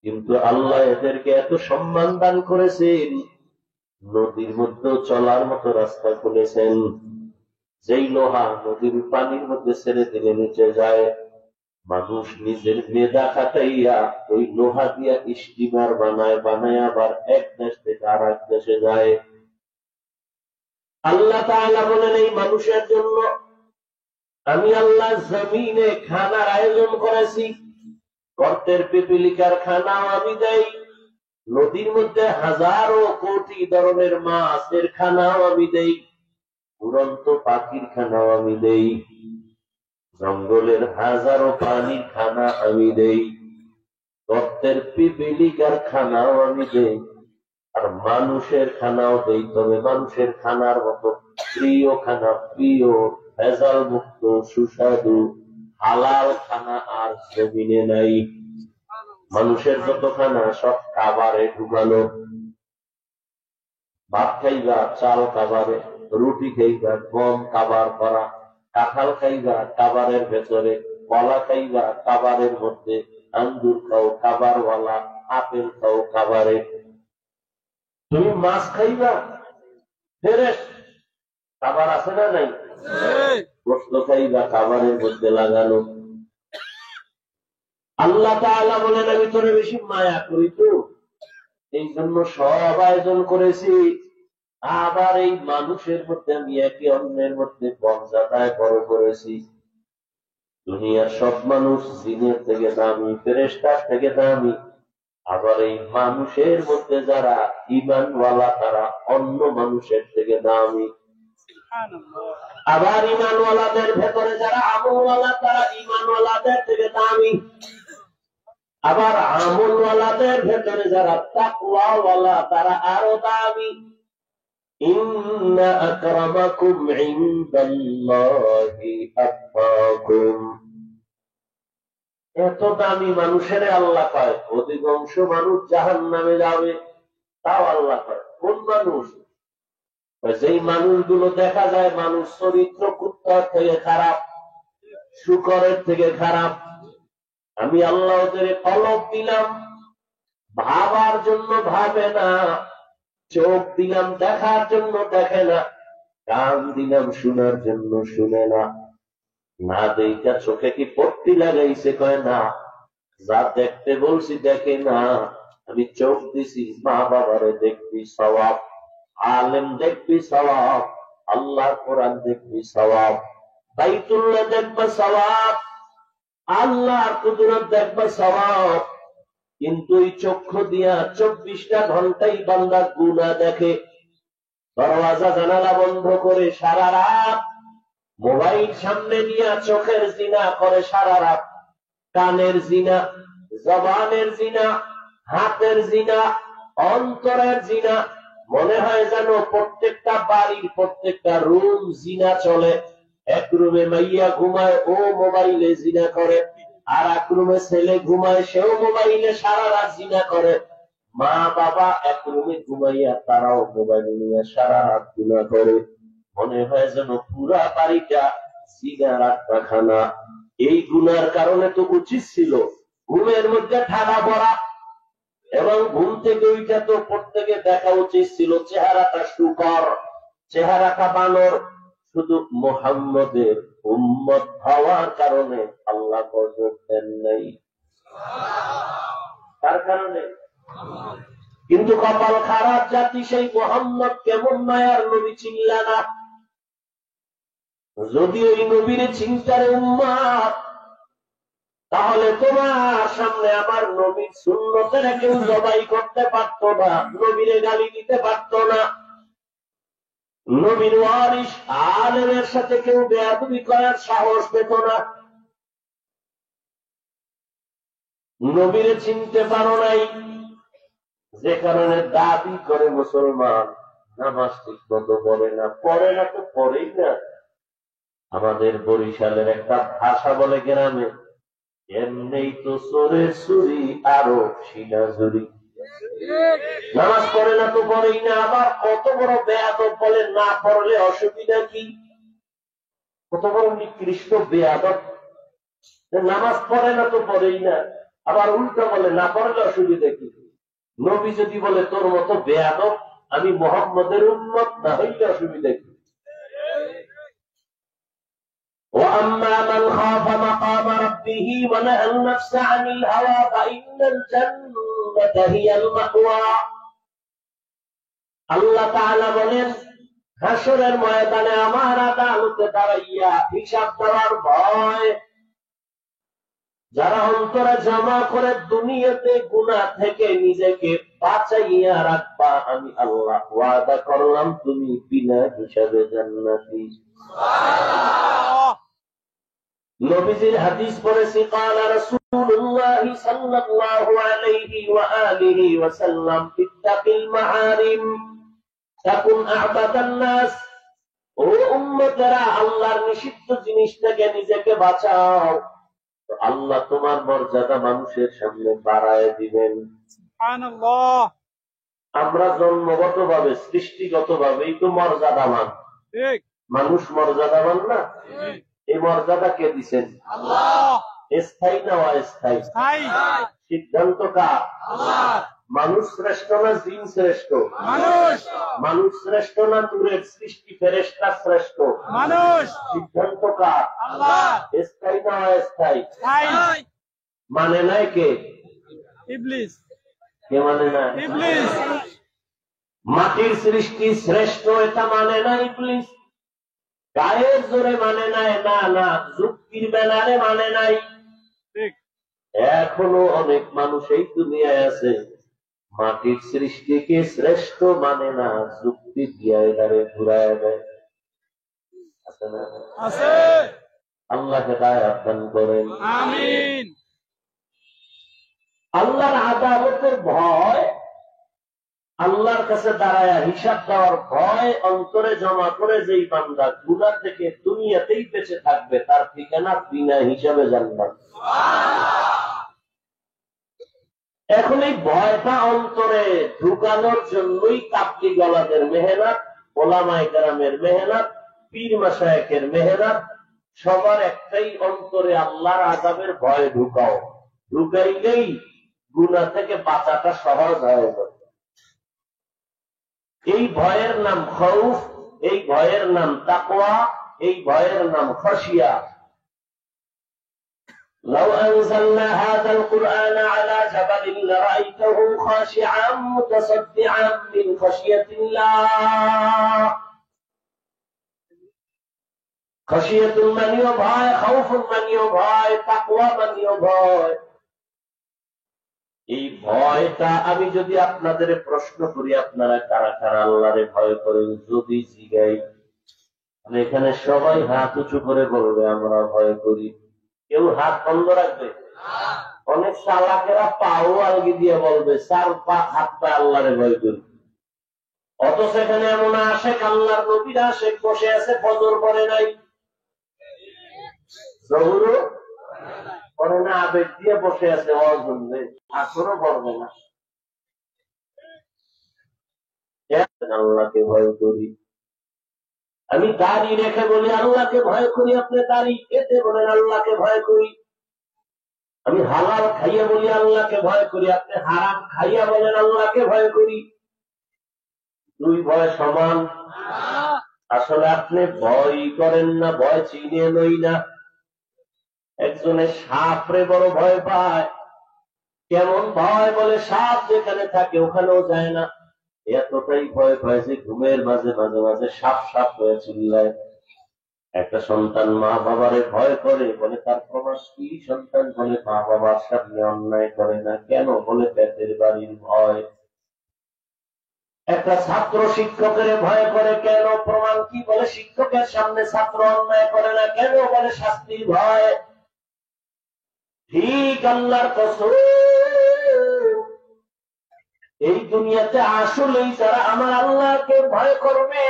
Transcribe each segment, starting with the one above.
কিন্তু আল্লাহ এদেরকে এত সম্মান দান করেছেন, নদীর মধ্যে চলার মতো রাস্তা খুলেছেন। যেই লোহা নদীর পানির মধ্যে ছেড়ে দিলে নিচে যায়, মানুষ নিজের মেধা খাটাইয়া ওই লোহা দিয়া স্টিমার বানায় আবার এক দেশ থেকে আর এক দেশে যায়। আল্লাহ তাআলা বলেন, এই মানুষের জন্য আমি আল্লাহ জমিনে খানার আয়োজন করেছি। গর্তের পিপিলিকার খানাও আমি দেই, নদীর মধ্যে হাজারো কোটি ধরনের মাছের খানাও আমি দেই, উড়ন্ত পাখির খানাও আমি দেই, জঙ্গলের হাজারো প্রাণীর খানা আমি দেই, গর্তের পিপিলিকার খানাও আমি দেই, আর মানুষের খানাও দেই। তবে মানুষের খানার মতো প্রিয় খানা, প্রিয় ভেজাল মুক্ত সুস্বাদু হালাল খানা আর জমিনে নাই। মানুষের যত খানা সব খাবারে ঢুকানো। ভাত খাইবা চাল খাবারে, রুটি খাইবা গম খাবার করা, কাঁঠাল খাইবা খাবারের ভেতরে, কলা খাইবা খাবারের মধ্যে, আঙ্গুর খাও খাবারওয়ালা, আপেল খাও খাবারে। তুমি মাছ খাইবা ফ্রেশ খাবার আছে না নাই? গোশত খাইবা খাবারের মধ্যে লাগানো। আল্লাহ তাআলা বলেন, আমি তোরে বেশি মায়া করি তো, এই জন্য সব আয়োজন করেছি। আবার এই মানুষের মধ্যে আমি একে অন্যের মধ্যে মর্যাদায় বড় করেছি। দুনিয়ার সব মানুষ জিনের থেকে দামি, ফেরেশতার থেকে দামি। আবার এই মানুষের মধ্যে যারা ঈমানওয়ালা তারা অন্য মানুষের থেকে দামি। আবার ঈমানওয়ালাদের ভেতরে যারা আমলওয়ালা তারা ঈমানওয়ালাদের থেকে দামি। আবার আমলওয়ালাদের ভেতরে যারা তাকওয়াওয়ালা তারা আরো দামি। ইন্না আকরামাকুম ইনদাল্লাহি আতকাকুম। এত দামি মানুষের আল্লাহ কয়, অধিকাংশ মানুষ জাহান্নামে যাবে, তাও আল্লাহ কয় কোন মানুষ? যেই মানুষগুলো দেখা যায় মানুষ চরিত্র কুত্তার থেকে খারাপ, শুকরের থেকে খারাপ। আমি আল্লাহ ওদের কলব দিলাম, ভাবার জন্য ভাবে না, চোখ দিলাম দেখার জন্য দেখে না, কান দিলাম শোনার জন্য শুনে না। না দেখা চোখে কি পট্টি লাগাইছে? কয় না। যা দেখতে বলছি দেখে না। আমি চোখ দিছি মা বাবারে দেখবি সওয়াব, আলেম দেখবি সওয়াব, আল্লাহর কোরআন দেখবি সওয়াব, বাইতুল্লাহ দেখবা সওয়াব, আল্লাহর কুদরত দেখবা সওয়াব। কিন্তু এই চক্ষু দিয়া 24টা ঘন্টাই বান্দা গুনাহ দেখে। দরওয়াজা জানালা বন্ধ করে সারা রাত মোবাইল সামনে নিয়ে চোখের জিনা করে সারা রাত, কানের জিনা, জবানের জিনা, হাতের জিনা, অন্তরের জিনা। মনে হয় যেন প্রত্যেকটা বাড়ির প্রত্যেকটা রুম জিনা চলে। এক রুমে মাইয়া ঘুমায়, ও মোবাইলে জিনা করে, আর এক রুমে ছেলে ঘুমায়, সেও মোবাইলে সারা রাত জিনা করে। মা বাবা এক রুমে ঘুমাইয়া তারাও মোবাইল নিয়ে সারা রাত জিনা করে। মনে হয় যেন পুরা বাড়িটা জিনার আড্ডাখানা। এই গুনার কারণে তো উচিত ছিল ঘুমের মধ্যে ঠাডা পড়া, এবং ঘুম থেকে ওইটা তো প্রত্যেকে দেখা উচিত ছিল চেহারাটা শুকর, চেহারাটা বানর। শুধু মুহাম্মদের উম্মত হওয়ার কারণে আল্লাহ গজব দেন নাই। তার কারণে কিন্তু কপাল খারাপ জাতি, সেই মুহাম্মদ কেমন মায়ার নবী চিনলা না। যদি ওই নবীর চিন্তার উম্মত, তাহলে তোমার সামনে আমার নবীর সুন্নতের কেউ জবাই করতে পারত না, নবীরে গালি দিতে পারত না। নবীর ওয়ারিস আলেমের সাথে কেউ বেয়াদবি করার সাহস পেত না। নবীরে চিনতে পারো নাই, যে কারণে দাবি করে মুসলমান, নামাজ ঠিক মতো পড়ে না। পড়ে না তো পড়েই না। আমাদের বরিশালের একটা ভাষা বলে গ্রামে, এমনি তো চোরে চুরি আরো শিলাঝুরি। নামাজ পড়ে না তো পড়েই না। আবার কত বড় বেয়াদব বলে, না পড়লে অসুবিধা কি? কত বড় নিকৃষ্ট বেয়াদব, নামাজ পড়ে না তো পড়েই না। আবার উল্টো বলে না পড়লে অসুবিধা কি? নবী যদি বলে তোর মতো বেয়াদব আমি মুহাম্মদের উম্মত না হইলে অসুবিধা কি? وأما من خاف مقام ربه ونهى النفس عن الهوى فإن الجنة هي المأوى। আল্লাহ তাআলা বলেন হাসরের ময়দানে আমার আদালতে দাঁড়াইয়া হিসাব দেওয়ার ভয় যারা অন্তরে জমা করে দুনিয়াতে গুনাহ থেকে নিজেকে বাঁচাইয়া রাখবা, আমি আল্লাহ ওয়াদা করলাম তুমি বিনা হিসাবে জান্নাতি। নবীজির হাদিস পড়েছি ক্বালা রাসূলুল্লাহ সাল্লাল্লাহু আলাইহি ওয়া আলিহি ওয়া সাল্লাম ইত্তাকিল মাহারিম তাকুন আ'বাদান নাস। ও উম্মতেরা আল্লাহর নিষিদ্ধ জিনিস থেকে নিজেকে বাঁচাও, আল্লাহ তোমার মর্যাদা মানুষের সামনে বাড়ায় দিবেন। সুবহানাল্লাহ। আমরা জন্মগতভাবে সৃষ্টিগতভাবেই তো মর্যাদাবান, ঠিক? মানুষ মর্যাদাবান না? এই মর্যাদা কে দিচ্ছেন? আল্লাহ। স্থায়ী না অস্থায়ী? সিদ্ধান্ত কার? আল্লাহ। মানুষ শ্রেষ্ঠ না জিন শ্রেষ্ঠ? মানুষ। মানুষ শ্রেষ্ঠ না নূরের সৃষ্টি ফেরেশতা শ্রেষ্ঠ? মানুষ। সিদ্ধান্ত কার? আল্লাহ। স্থায়ী না অস্থায়ী? মানে নাই কে? ইবলিস। কে মানে না? ইবলিস। মাটির সৃষ্টি শ্রেষ্ঠ এটা মানে না ইবলিস। গায়ের জোরে মানে নাই, না না যুক্তির ব্যানারে মানে নাই। ঠিক। এখনো অনেক মানুষ এই দুনিয়ায় আছে মাটির সৃষ্টিকে শ্রেষ্ঠ মানে না, যুক্তি দিয়ে এটারে ঘুরায় দেয়। আছে না? আছে। আল্লাহকে দায়াত দান করেন, আমিন। আল্লাহর আদালতের ভয়, আল্লাহর কাছে দাঁড়ায় হিসাব দেওয়ার ভয় অন্তরে জমা করে যেই বান্দা গুনাহ থেকে দুনিয়াতেই বেঁচে থাকবে, তার ঠিকানা বিনা হিসাবে জান্নাত। এখন এই ভয়টা অন্তরে ঢুকানোর জন্যই তাবলীগ ওয়ালাদের মেহনত, ওলামায়ে কেরামের মেহনত, পীর মাশায়েখের মেহনত, সবার একটাই অন্তরে আল্লাহর আযাবের ভয় ঢুকাও। ঢুকাইলেই গুনাহ থেকে বাঁচাটা সহজ হয়ে যাবে। এই ভয়ের নাম খৌফ, এই ভয়ের নাম তাকওয়া, এই ভয়ের নাম খাশিয়া। لو أنزلنا هذا القرآن على جبل لرأيته خاشعا متصدعا من خشية الله। خشية মানিও ভয়, খৌফ মানিও ভয়, তাকওয়া মানিও ভয়। এই ভয়টা আমি যদি আপনাদের প্রশ্ন করি আপনারা কারা কারা আল্লাহরে ভয় করেন, যদি জিগাই এখানে সবাই হাত উঁচু করে বলবে আমরা ভয় করি। কেউ হাত বন্ধ রাখবে? অনেক চালাকেরা পাও আলগি দিয়ে বলবে চার হাত পা আল্লাহরে ভয় করি। অথচ এখানে এমন আশেক আল্লাহর নবীর আশেক বসে আছে, ফজর পড়ে নাই, জহুরও পড়ে না, আবেগ দিয়ে বসে আছে, অজন্যে আসরও পড়বে না। আল্লাহকে ভয় করি। আমি দাড়ি রেখে বলি আল্লাহকে ভয় করি, আপনি দাড়ি কেটে বলেন আল্লাহকে ভয় করি। আমি হালাল খাইয়া বলি আল্লাহকে ভয় করি, আপনি হারাম খাইয়া বলেন আল্লাহকে ভয় করি। দুই ভয় সমান? আসলে আপনি ভয় করেন না, ভয় চিনে লই না। একজনে সাপরে বড় ভয় পায়। কেমন ভয়? বলে সাপ যেখানে থাকে ওখানেও যায় না, এতটাই ভয় পায় যে ঘুমের মাঝে মাঝে মাঝে সাপ সাপ হয়ে চিল্লায়। একটা সন্তান মা বাবারে ভয় করে, বলে তার প্রমাণ কি? সন্তান বলে মা বাবার সামনে অন্যায় করে না। কেন? বলে পেটের বাড়ির ভয়। একটা ছাত্র শিক্ষকের ভয় করে, কেন? প্রমাণ কি? বলে শিক্ষকের সামনে ছাত্র অন্যায় করে না। কেন? বলে শাস্তির ভয়। ঠিক আল্লাহর কসম, এই দুনিয়াতে আসলেই যারা আমার আল্লাহকে ভয় করবে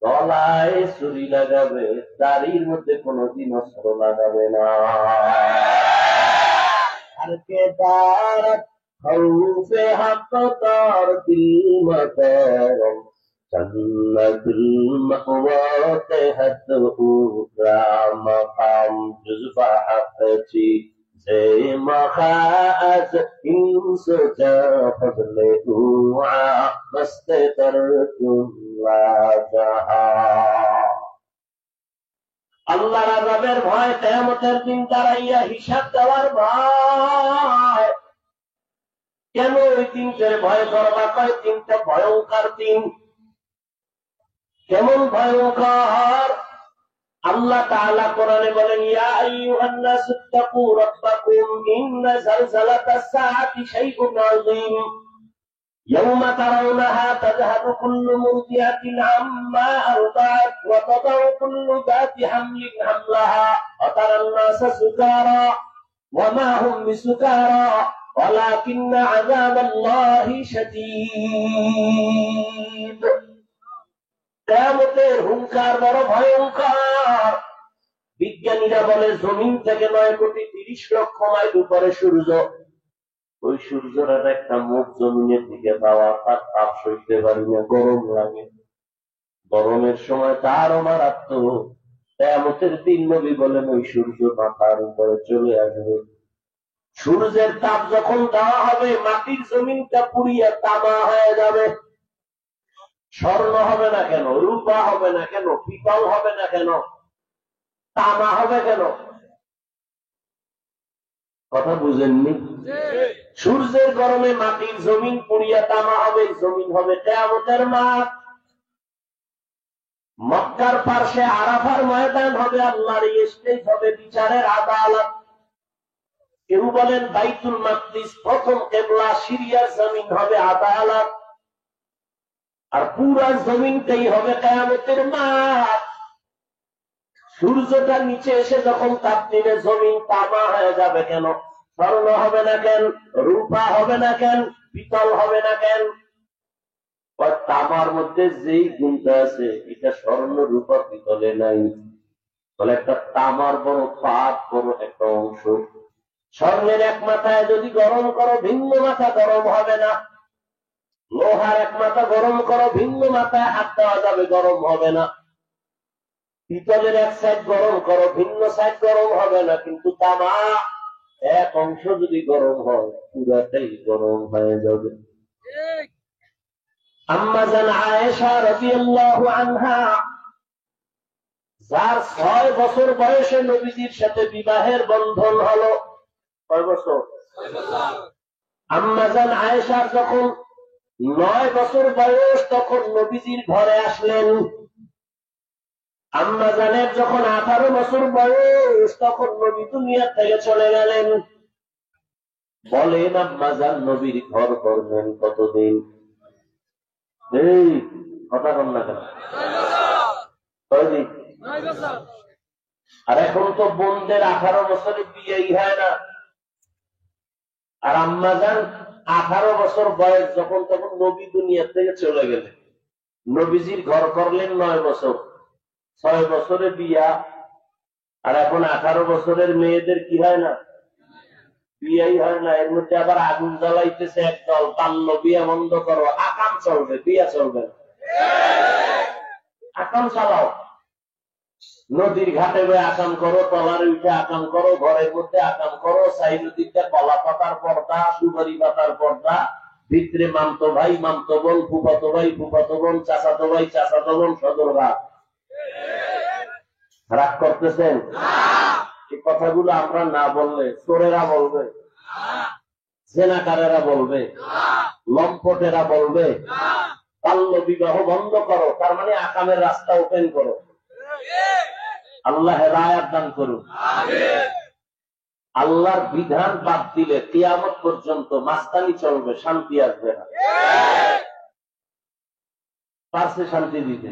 গলায় ছুরি লাগাবে, দাড়ির মধ্যে কোনদিন অস্ত্র লাগাবে না। আর কে দাঁড়াত খৌফে হাত তার দিল মতর জান্নাতুল মাওয়া তেহত উরা মাকাম জুজবা হাফতি مخاز انس جا فضل دعا مست ترجم আল্লাহর আযাবের ভয়, কিয়ামতের দিন দাঁড়াইয়া হিসাব দেওয়ার ভয়। কেন ওই দিনটার ভয় করবা? কয় দিনটা ভয়ঙ্কর দিন। কেমন ভয়ঙ্কর? আল্লাহ তাআলা কোরআনে বলেন, ইয়া আইয়ুহান নাসু তাকু রাব্বাকুম ইন্না যালজালাতাস সাআতি শাইউন আযীম ইয়াওমা তারাউনাহা তাযহালু কুল্লু মুরদিআতিন আম্মা আরদাআত ওয়া তাদাউ কুল্লু যাতি হামলিন হামলাহা ওয়া তারান নাসা সুকারা ওয়া মা হুম বিসুকারা ওয়ালাকিন্না আযাবাল্লাহি শাদীদ। কিয়ামতের হুঙ্কার বড় ভয়ঙ্কর। বিজ্ঞানীরা বলে জমিন থেকে 9,30,00,000 মাইল উপরে সূর্য। ওই সূর্যের একটা মুখ জমিনের দিকে দেওয়া, তার তাপ সইতে পারি না, গরম লাগে। গরমের সময় তারও মারাত্মক। কিয়ামতের দিন নবী বলেন ওই সূর্য মাথার উপরে চলে আসবে। সূর্যের তাপ যখন দেওয়া হবে, মাটির জমিনটা পুড়িয়ে তামা হয়ে যাবে। স্বর্ণ হবে না কেন? রূপা হবে না কেন? পিতল হবে না কেন? তামা হবে কেন? কথা বুঝেননি? সূর্যের গরমে মাটির জমিন পুড়িয়া তামা হবে। জমিন হবে কিয়ামতের মাঠ। মক্কার পার্শ্বে আরাফার ময়দান হবে, আল্লাহর স্টেজ হবে, বিচারের আদালত। কেউ বলেন বাইতুল মাকদিস প্রথম কিবলা, সিরিয়ার জমিন হবে আদালত। আর পুরা জমিনটাই হবে কিয়ামতের মাঠ। সূর্যটা নিচে এসে যখন তাপ দিবে, জমিন তামা হয়ে যাবে কেন? স্বর্ণ হবে না কেন? রূপা হবে না কেন? পিতল হবে না কেন? তামার মধ্যে যেই গুণটা আছে, এটা স্বর্ণ রূপা পিতলে নাই। বলে একটা তামার বড় পাত, বড় একটা অংশ। স্বর্ণের এক মাথায় যদি গরম করো, ভিন্ন মাথা গরম হবে না। লোহার এক মাথা গরম করো, ভিন্ন মাথায় হাত দেওয়া যাবে, গরম হবে না। পিতলের এক সাইড গরম করো, ভিন্ন সাইড গরম হবে না। কিন্তু তামা এক অংশ যদি গরম হয়, পুরাটাই গরম হয়ে যাবে। আম্মা জান আয়েশা রাদিয়াল্লাহু আনহা, যার 6 বছর বয়সে নবীজির সাথে বিবাহের বন্ধন হলো। কয় বছর? আম্মা জান আয়েশার যখন 9 বছর বয়স, তখন নবীজির ঘরে আসলেন। আম্মা জানের যখন 18 বছর বয়স, তখন নবী দুনিয়া থেকে চলে গেলেন। বলেন আম্মা জান নবীর ঘর করলেন কতদিন? এই কথা কম না কেন? কয়দিন? আর এখন তো বোনদের 18 বছরে বিয়েই হয় না। আর আম্মা জান 18 বছর বয়স যখন, তখন নবী দুনিয়া থেকে চলে গেলেন। নবীজির ঘর করলেন 9 বছর। 6 বছরে বিয়া। আর এখন 18 বছরের মেয়েদের কি হয় না? বিয়াই হয় না। এর মধ্যে আবার আগুন জ্বালাইতেছে একদল। বাল্য বিয়া বন্ধ করো, আকাম চলবে, বিয়া চলবে না। আকাম চালাও। নদীর ঘাটে গিয়ে আকাম করো, তলারে উঠে আকাম করো, ঘরের মধ্যে আকাম করো। চারিদিকে কলা পাতার পর্দা, সুপারি পাতার পর্দা, ভিতরে মামতো ভাই, মামতো বোন, ফুফাতো ভাই, ফুফাতো বোন, চাচাতো ভাই, চাচাতো বোন, সদর ভাত। রাগ করতেছেন? এই কথাগুলো আমরা না বললে চোরেরা বলবে, জেনাকারেরা বলবে, লম্পটেরা বলবে। বাল্য বিবাহ বন্ধ করো, তার মানে আকামের রাস্তা ওপেন করো। আল্লাহ হেদায়েত দান করুন। আল্লাহর বিধান বাদ দিলে কিয়ামত পর্যন্ত মাস্তানি চলবে, শান্তি আসবে না। পারছে শান্তি দিতে?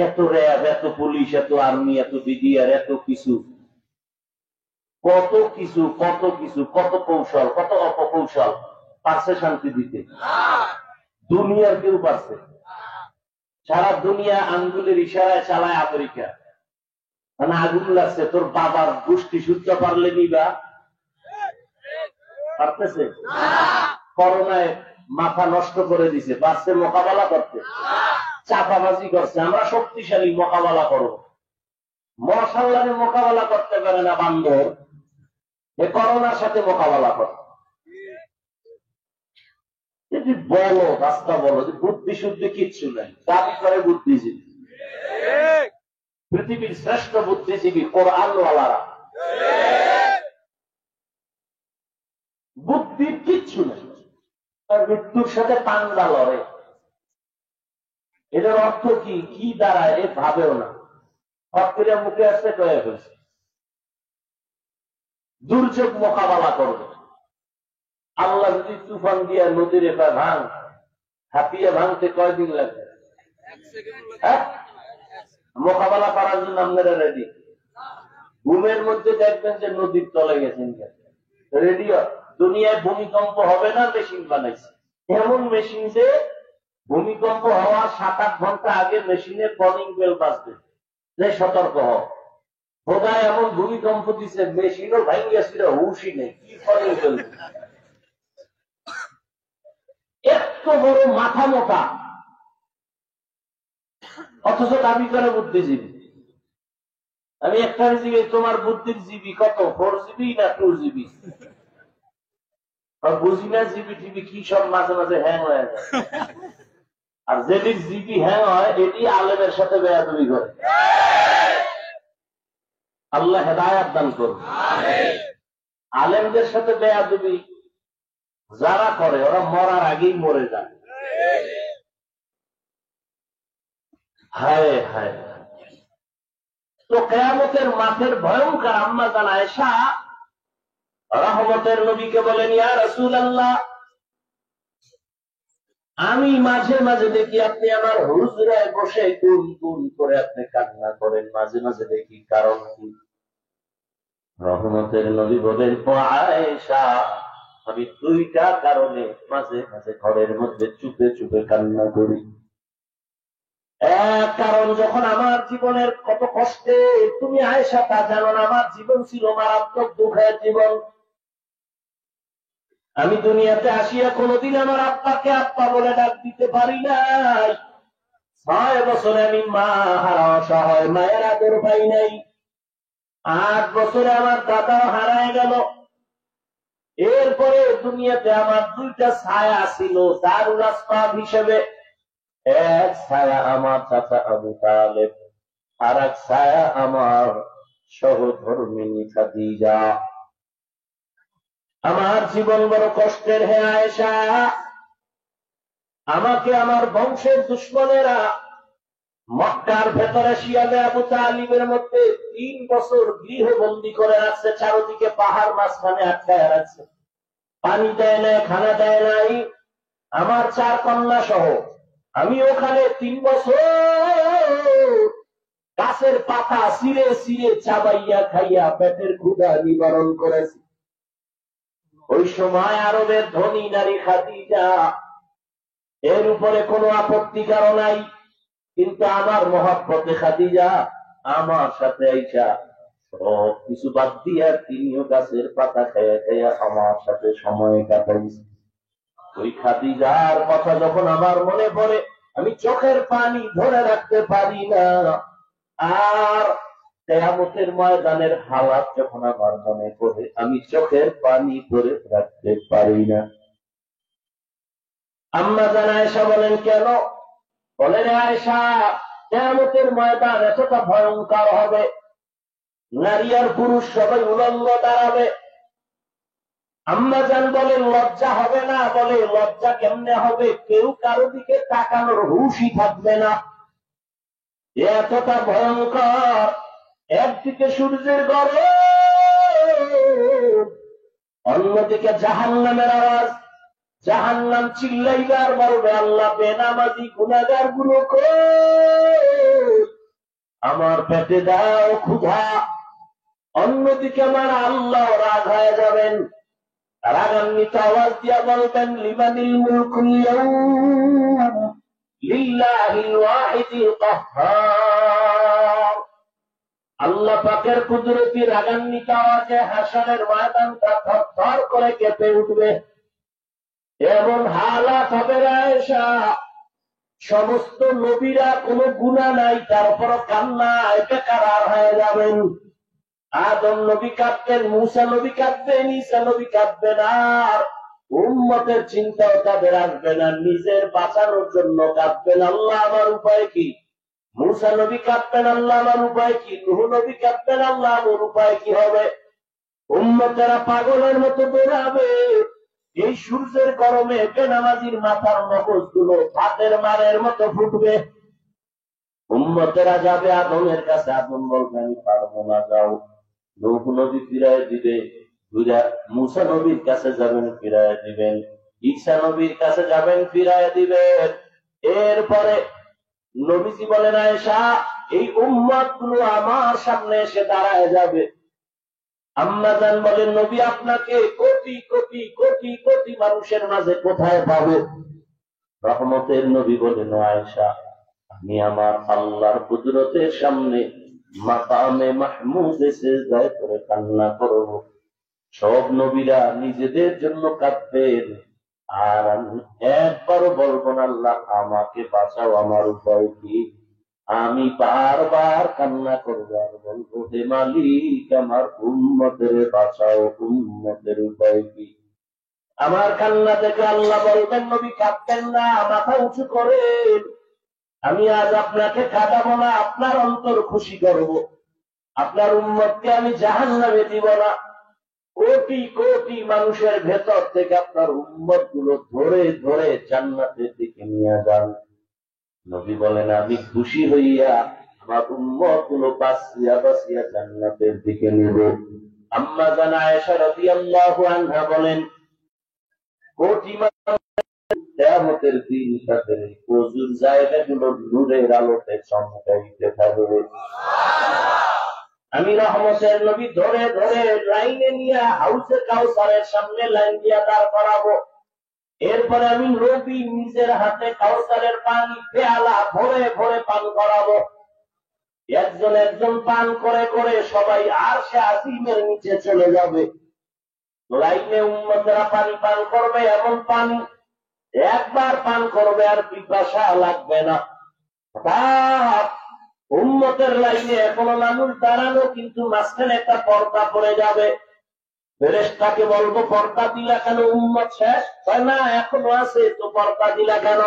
এত র্যাব, এত পুলিশ, এত আর্মি, এত বিডিআর, এত কিছু, কত কিছু, কত কিছু, কত কৌশল, কত অপকৌশল। পারছে শান্তি দিতে? দুনিয়ার কেউ পারছে? সারা দুনিয়া আঙ্গুলের ইশারায় চালায় আমেরিকা। মানে আগুন লাগছে, তোর বাবার গোষ্ঠী সূত্র পারলে নিবা? পারতেছে? করোনায় মাথা নষ্ট করে দিছে, পারছে মোকাবেলা করতে? চাপাবাজি করছে, আমরা শক্তিশালী, মোকাবেলা করো। মশাল্লারে মোকাবেলা করতে পারে না বান্দর। এ করোনার সাথে মোকাবেলা করে। যদি বলো রাস্তা বলো যে বুদ্ধি শুদ্ধি কিচ্ছু নাই, দাবি করে বুদ্ধিজীবী। পৃথিবীর শ্রেষ্ঠ বুদ্ধিজীবী কোরআনওয়ালারা, বুদ্ধির কিচ্ছু নেই, তার মৃত্যুর সাথে পাঙ্গা লড়ে। এটার অর্থ কি, কি দাঁড়ায় এ ভাবেও না, হটকরিয়া মুখে আসতে কয়ে ফেলছে। দুর্যোগ মোকাবেলা করবে। আল্লাহ যদি তুফান দিয়া নদীর এবার ভাঙ, হাঁপিয়ে ভাঙতে কয়দিন লাগবে? মোকাবেলা করার জন্য আপনারা রেডি? ঘুমের মধ্যে দেখবেন যে নদীর তলে গেছেন, রেডিও। দুনিয়ায় ভূমিকম্প হবে না, মেশিন বানাইছে এমন মেশিন যে ভূমিকম্প হওয়ার 7-8 ঘন্টা আগে মেশিনের কলিং বেল বাজবে যে সতর্ক হও। বোধহয় এমন ভূমিকম্প দিচ্ছে মেশিনও ভাঙ্গিয়েছিল, হুশই নেই, কি কলিং বেল। এত বড় মাথা মোটা, অথচ দাবি করে বুদ্ধিজীবী। আমি একটা জিজ্ঞেস, তোমার বুদ্ধির জিবি কত, 4GB না 2GB? বুঝি না জিবি টিবি কি সব মাঝে মাঝে হ্যাং হয়ে যায়। আর যেটির জিবি হ্যাং হয় এটি আলেমের সাথে বেয়াদবি করে। আল্লাহ হেদায়াত দান করুন। আলেমদের সাথে বেয়াদবি যারা করে ওরা মরার আগেই মরে যায়। হায় হায়। তো কিয়ামতের মাঠের ভয়ঙ্কর আম্মা জান আয়েশা রহমতের নবীকে বলেন, ইয়া রাসূলুল্লাহ, আমি মাঝে মাঝে দেখি আপনি আমার হুজরায় বসে গুন গুন করে আপনি কান্না করেন, মাঝে মাঝে দেখি, কারণ কি? রহমতের নবী বলেন, ও আয়েশা, আমি 2টা কারণে মাঝে মাঝে ঘরের মধ্যে চুপে চুপে কান্না করি। এক কারণ, যখন আমার জীবনের কত কষ্টে, তুমি আয়েশা তা জানো না, আমার জীবন ছিল মারাত্মক দুঃখের জীবন। আমি দুনিয়াতে আসিয়া কোনদিন আমার আব্বাকে আব্বা বলে ডাক দিতে পারি নাই। 6 বছরে আমি মা হারা অসহায়, মায়ের আদর পাই নাই। 8 বছরে আমার দাদাও হারায় গেল। এরপরে দুনিয়াতে আমার 2টা ছায়া ছিল দারুল আসবাব হিসেবে। এক ছায়া আমার চাচা আবু তালেব, আর এক ছায়া আমার সহধর্মিনী খাদিজা। আমার জীবন বড় কষ্টের হে আয়েশা। আমাকে আমার বংশের দুশ্মনেরা মক্কার ভেতরে শিয়াবে আবু তালিবের মধ্যে 3 বছর গৃহবন্দী করে রাখছে, চারদিকে পাহাড় মাঝখানে আটকায় রাখছে, পানি দেয় নাই, খানা দেয় নাই। আমার 4 কন্যা সহ আমি ওখানে 3 বছর গাছের পাতা ছিঁড়ে ছিঁড়ে চাবাইয়া খাইয়া পেটের ক্ষুধা নিবারণ করেছি। ওই সময় আরবের ধনী নারী খাদিজা, এর উপরে কোনো আপত্তি কারো নাই, কিন্তু আমার মহব্বতে খাদিজা আমার সাথে আইসা সব কিছু বাদ দিয়া তিনিও গাছের পাতা খাইয়া খাইয়া আমার সাথে সময় কাটাইছে। ওই খাদিজার কথা যখন আমার মনে পড়ে, আমি চোখের পানি ধরে রাখতে পারি না। আর কিয়ামতের ময়দানের হালাত যখন আমার মনে পড়ে, আমি চোখের পানি ধরে রাখতে পারি না। আম্মা জান আয়েশা বলেন, কেন? বলেন, আয়েশা, কিয়ামতের ময়দান এতটা ভয়ঙ্কর হবে, নারী আর পুরুষ সবাই উলঙ্গ দাঁড়াবে। আম্মা জান বলেন, লজ্জা হবে না? বলে, লজ্জা কেমনে হবে? কেউ কারো দিকে তাকানোর হুঁশই থাকবে না, এতটা ভয়ঙ্কর। একদিকে সূর্যের গরম, অন্যদিকে জাহান্নামের আওয়াজ। জাহান্নাম চিল্লাইবার বলবে, আল্লাহ, বেনামাজি গুনাহগার গুলো আমার পেটে দাও ক্ষুধা। অন্যদিকে আমার আল্লাহ রাগ হয়ে যাবেন, রাগান্বিত আওয়াজ দিয়া বলবেন, লিমানিল মুলকুল ইয়াউম লিল্লাহিল ওয়াহিদিল কাহ্হার। আল্লাহ পাকের কুদরতি রাগান্বিত আওয়াজে হাসরের ময়দানটা থরথর করে কেঁপে উঠবে। এমন হালাত হবে আয়েশা, সমস্ত নবীরা কোনো গুনাহ নাই, তারপর কান্নায় বেকারার হয়ে যাবেন। আদম নবী কাঁদবেন, মুসা নবী কাঁদবেন, ঈসা নবী কাঁদবেন, আর উম্মতের চিন্তাও তাদের আসবে না, নিজের বাঁচানোর জন্য কাঁদবেন। আল্লাহ আমার উপায় কি? মুসা নবী কাঁদবেন, আল্লাহ আমার উপায় কি? নূহ নবী কাঁদবেন, আল্লাহ আমার উপায় কি হবে? উম্মতেরা পাগলের মতো বেরাবে। এই সূর্যের গরমে বেনামাজির মাথার মগজগুলো ভাতের মারের মতো ফুটবে। উম্মতেরা যাবে আদমের কাছে, আদম বলবে আমি পারবো না, যাও। নূহ নবী ফিরায় দিবে, মুসা নবীর কাছে যাবেন, ফিরায় দিবেন। ঈসা নবীর কাছে যাবেন, ফিরায় দিবেন। এরপরে নবীজি বলেন, আয়েশা এই উম্মত গুলো আমার সামনে এসে দাঁড়ায় যাবে। আম্মা জান বলেন, নবী আপনাকে কোটি কোটি কোটি কোটি মানুষের মাঝে কোথায় পাবে? রহমতের নবী বলেন, আয়েশা আমি আমার আল্লাহর কুদরতের সামনে মাকামে মাহমুদে সিজদায় করে কান্না করব। সব নবীরা নিজেদের জন্য কাঁদবেন, আর আমি একবারও বলবো না আল্লাহ আমাকে বাঁচাও, আমার উপায় কি? আমি বারবার কান্না করবো আর বলবো, হে মালিক আমার উম্মতের বাঁচাও, উম্মতের উপায় কি? আমার কান্না থেকে আল্লাহ বলবেন, নবী কাঁদবেন না, মাথা উঁচু করেন। আমি আজ আপনাকে কাঁদাবো না, আপনার অন্তর খুশি করব। আপনার উম্মতকে আমি জাহান্নামে দিব না। কোটি কোটি মানুষের ভেতর থেকে আপনার উম্মত গুলো ধরে ধরে জান্নাতের দিকে নিয়ে যান। নবী বলেন, আমি খুশি হইয়া আমার উম্মত গুলো বাঁচিয়া বাঁচিয়া জান্নাতের দিকে নিব। আম্মা জান আয়েশা রাদিয়াল্লাহু আনহা বলেন, কোটি কিয়ামতের দিন তাদের ওযুর জায়গাগুলো নূরের আলোতে চমকাইতে থাকবে। আমি রহমতের নবী ধরে ধরে লাইনে নিয়ে হাউসে কাউসারের সামনে লাইন দিয়া দাঁড় করাবো। এরপরে আমি নবী নিজের হাতে কাউসারের পানি পেয়ালা ভরে ভরে পান করাবো। একজন একজন পান করে করে সবাই আরশে আজিমের নিচে চলে যাবে। লাইনে উম্মতেরা পানি পান করবে, এমন পানি একবার পান করবে আর পিপাসা লাগবে না। উম্মতের লাইনে এখনো মানুষ দাঁড়ানো, কিন্তু মাঝখানে একটা পর্দা পড়ে যাবে। ফেরেশতাকে বলবো, পর্দা দিলা কেন? উম্মত শেষ। না, এখনো আছে, তো পর্দা দিলা কেন?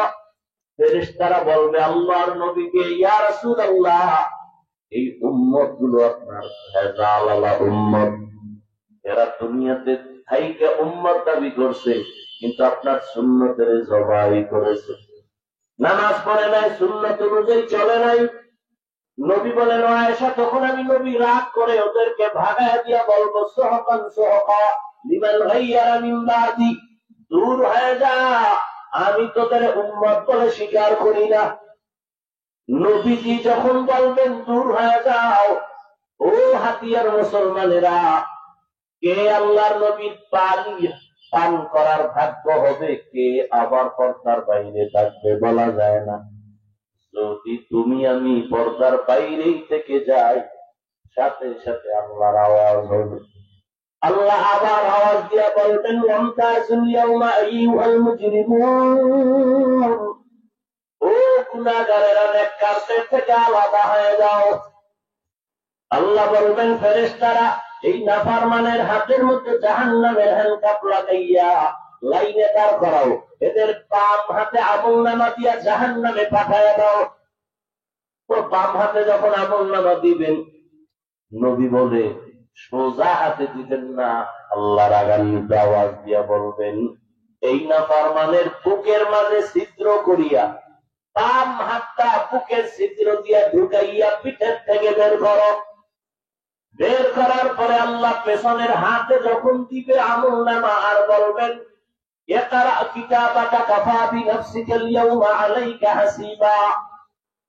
ফেরেশতারা বলবে আল্লাহর নবীকে, ইয়া রাসূলুল্লাহ এই উম্মত গুলো আপনার ভেজাল উম্মত, এরা দুনিয়াতে থাইকে উম্মত দাবি করছে, কিন্তু আপনার সুন্নতের জবাই করেছে। নামাজ পড়ে নাই, সুন্নত অনুযায়ী চলে নাই। নবী বলেন, আয়েশা তখন আমি নবী রাগ করে ওদেরকে ভাগায় দিয়া বলবো, সুহকান সুহকা লিমান গায়্যারা মিন বাদি, দূর হয়ে যা, আমি তোদের উম্মত বলে স্বীকার করি না। নবীজি যখন বলবেন দূর হয়ে যাও, ও হাতিয়ার মুসলমানেরা, কে আল্লাহর নবীর পানি পান করার ভাগ্য হবে, কে আবার পর্দার বাইরে থাকবে বলা যায় না। যদি তুমি আমি পর্দার বাইরেই থেকে যাই, সাথে সাথে আল্লাহর আওয়াজ হবে। আল্লাহ আবার আওয়াজ দিয়া বলবেন, ওয়ামতাজুল ইয়াওমা আইয়ুহাল মুজরিমুন, ও গুনাহগারেরা নেককারদের থেকে আলাদা হয়ে যাও। আল্লাহ বলবেন, ফেরেশতারা এই নাফরমানের হাতের মধ্যে জাহান্নামের হ্যান্ডকাপ লাগাইয়া লাইনে দাঁড় করাও, এদের বাম হাতে আমলনামা দিয়া জাহান্নামে পাঠায় দাও। তো বাম হাতে যখন আমলনামা দিবেন, নবী বলে সোজা হাতে দিবেন না, আল্লাহ রাগান্বিত আওয়াজ দিয়া বলবেন, এই নাফরমানের বুকের মাঝে ছিদ্র করিয়া বাম হাতটা বুকের ছিদ্র দিয়া ঢুকাইয়া পিঠের থেকে বের করো। বের করার পরে আল্লাহ পেছনের হাতে যখন দিবে আমলনামা, আর বলবেন, ইকরা কিতাবাকা কাফা বিনাফসিকা আল-ইয়াওমা আলাইকা হাসিবা।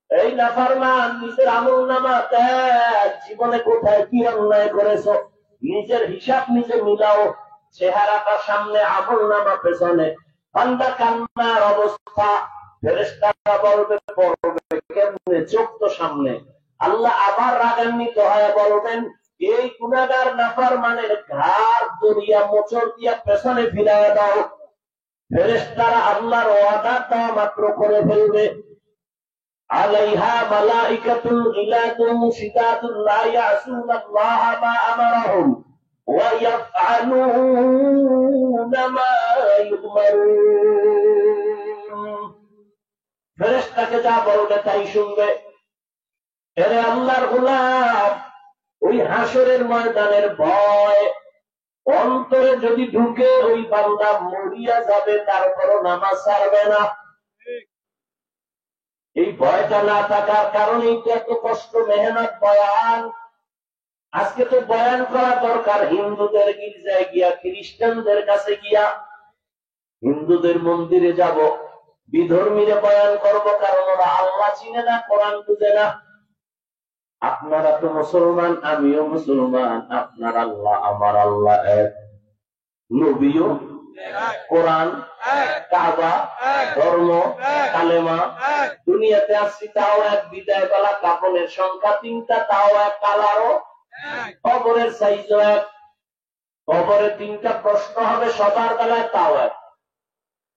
এই নাফরমান নিজের আমলনামা দেখ, জীবনে কোথায় কি অন্যায় করেছো, নিজের হিসাব নিজে মিলাও। চেহারাটা সামনে, আমলনামা পেছনে, বান্দা কান্নার অবস্থা। ফেরেশতারা বলবে, পড়বে কেমনে? চোখ তো সামনে। আল্লাহ আবার রাগান্বিত হয়ে বলবেন, এই গুনাহগার নাফরমানের ঘাড় দড়িয়া মোচড় দিয়া পেছনে ফিরাইয়া দাও। ফেরেশতারা আল্লাহর ওয়াদা দেওয়া মাত্র করে ফেলবে। আলাইহা মালাইকাতুন গিলাদুন শিদাদুন লা ইয়াসুনাল্লাহা মা আমারাহুম ওয়া ইয়াফআলুনা মা ইউমারুন। ফেরেশতাকে যা বলবে তাই শুনবে। এরে আল্লাহর গোলাম, ওই হাসরের ময়দানের ভয় অন্তরে যদি ঢুকে, ওই বান্দা মরিয়া যাবে, তারপরও নামাজ ছাড়বে না। এই ভয়টা না থাকার কারণেই তো এত কষ্ট, মেহনত, বয়ান। আজকে তো বয়ান করা দরকার হিন্দুদের গির্জায় গিয়া, খ্রিস্টানদের কাছে গিয়া। হিন্দুদের মন্দিরে যাব, বিধর্মীরে বয়ান করব, কারণ ওরা আল্লাহ চিনে না, কোরআন বুঝে না। আপনারা তো মুসলমান, আমিও মুসলমান, আপনার আল্লাহ আমার আল্লাহ এক, নবীও, কোরআন, কাবা, ধর্ম, কালেমা। দুনিয়াতে আসছি তাও এক, বিদায় বেলা কাপড়ের সংখ্যা 3টা, তাও এক, কালারও, কবরের সাইজও এক, কবরে 3টা প্রশ্ন হবে সবার বেলায়, তাও এক।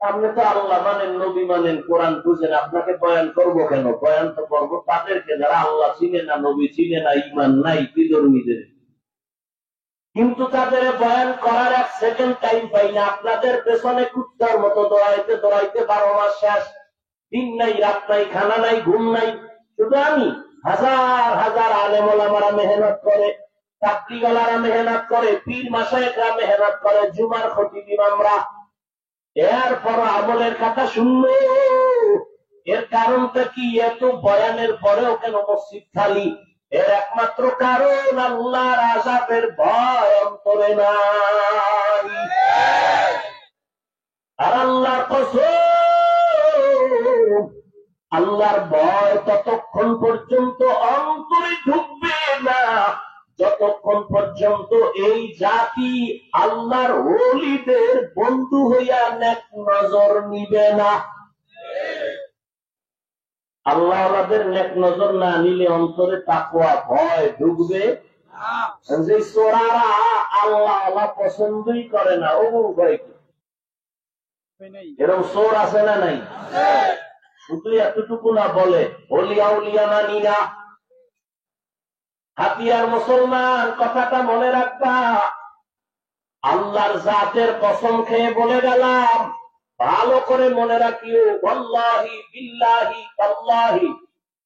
আপনি তো আল্লাহ মানেন, নবী মানেন, কোরআন বুঝেন, আপনাকে বয়ান করবো কেন? বয়ান তো করবো তাদেরকে যারা আল্লাহ চিনে না, নবী চিনে না, ঈমান নাই, বিধর্মীদের। কিন্তু তাদের বয়ান করার 1 সেকেন্ড টাইম পাই না। আপনাদের পেছনে কুত্তার মতো দৌড়াইতে দৌড়াইতে 12 মাস শেষ। দিন নাই, রাত নাই, খানা নাই, ঘুম নাই। শুধু আমি, হাজার হাজার আলেম ওলামারা মেহনত করে, তাবলীগওয়ালারা মেহনত করে, পীর মাশায়েখরা মেহনত করে, জুমার খতিব ইমামরা। এরপর আমলের কথা শুনলো। এর কারণটা কি? এত বয়ানের পরেও কেন মসজিদ খালি? এর একমাত্র কারণ আল্লাহর আযাবের ভয় অন্তরে নাই। আর আল্লাহর কসম, আল্লাহর ভয় ততক্ষণ পর্যন্ত অন্তরে ঢুকবে না, যতক্ষণ পর্যন্ত এই জাতি আল্লাহর ওলিদের বন্ধু হইয়া নেক নজর নিবে না। আল্লাহ আল্লাহদের নেক নজর না নিলে অন্তরে তাকওয়া ভয় ঢুকবে। যে চোরারা আল্লাহ আল্লাহ পছন্দই করে না, ও ভয় কি? এরকম চোর আছে না নাই? শুধু এতটুকু না বলে ওলিয়া উলিয়া মানি না। হাতিয়ার মুসলমান, কথাটা মনে রাখবা। আল্লাহর জাতের কসম খেয়ে বলে গেলাম, ভালো করে মনে রাখিও। ওয়াল্লাহি বিল্লাহি তাল্লাহি,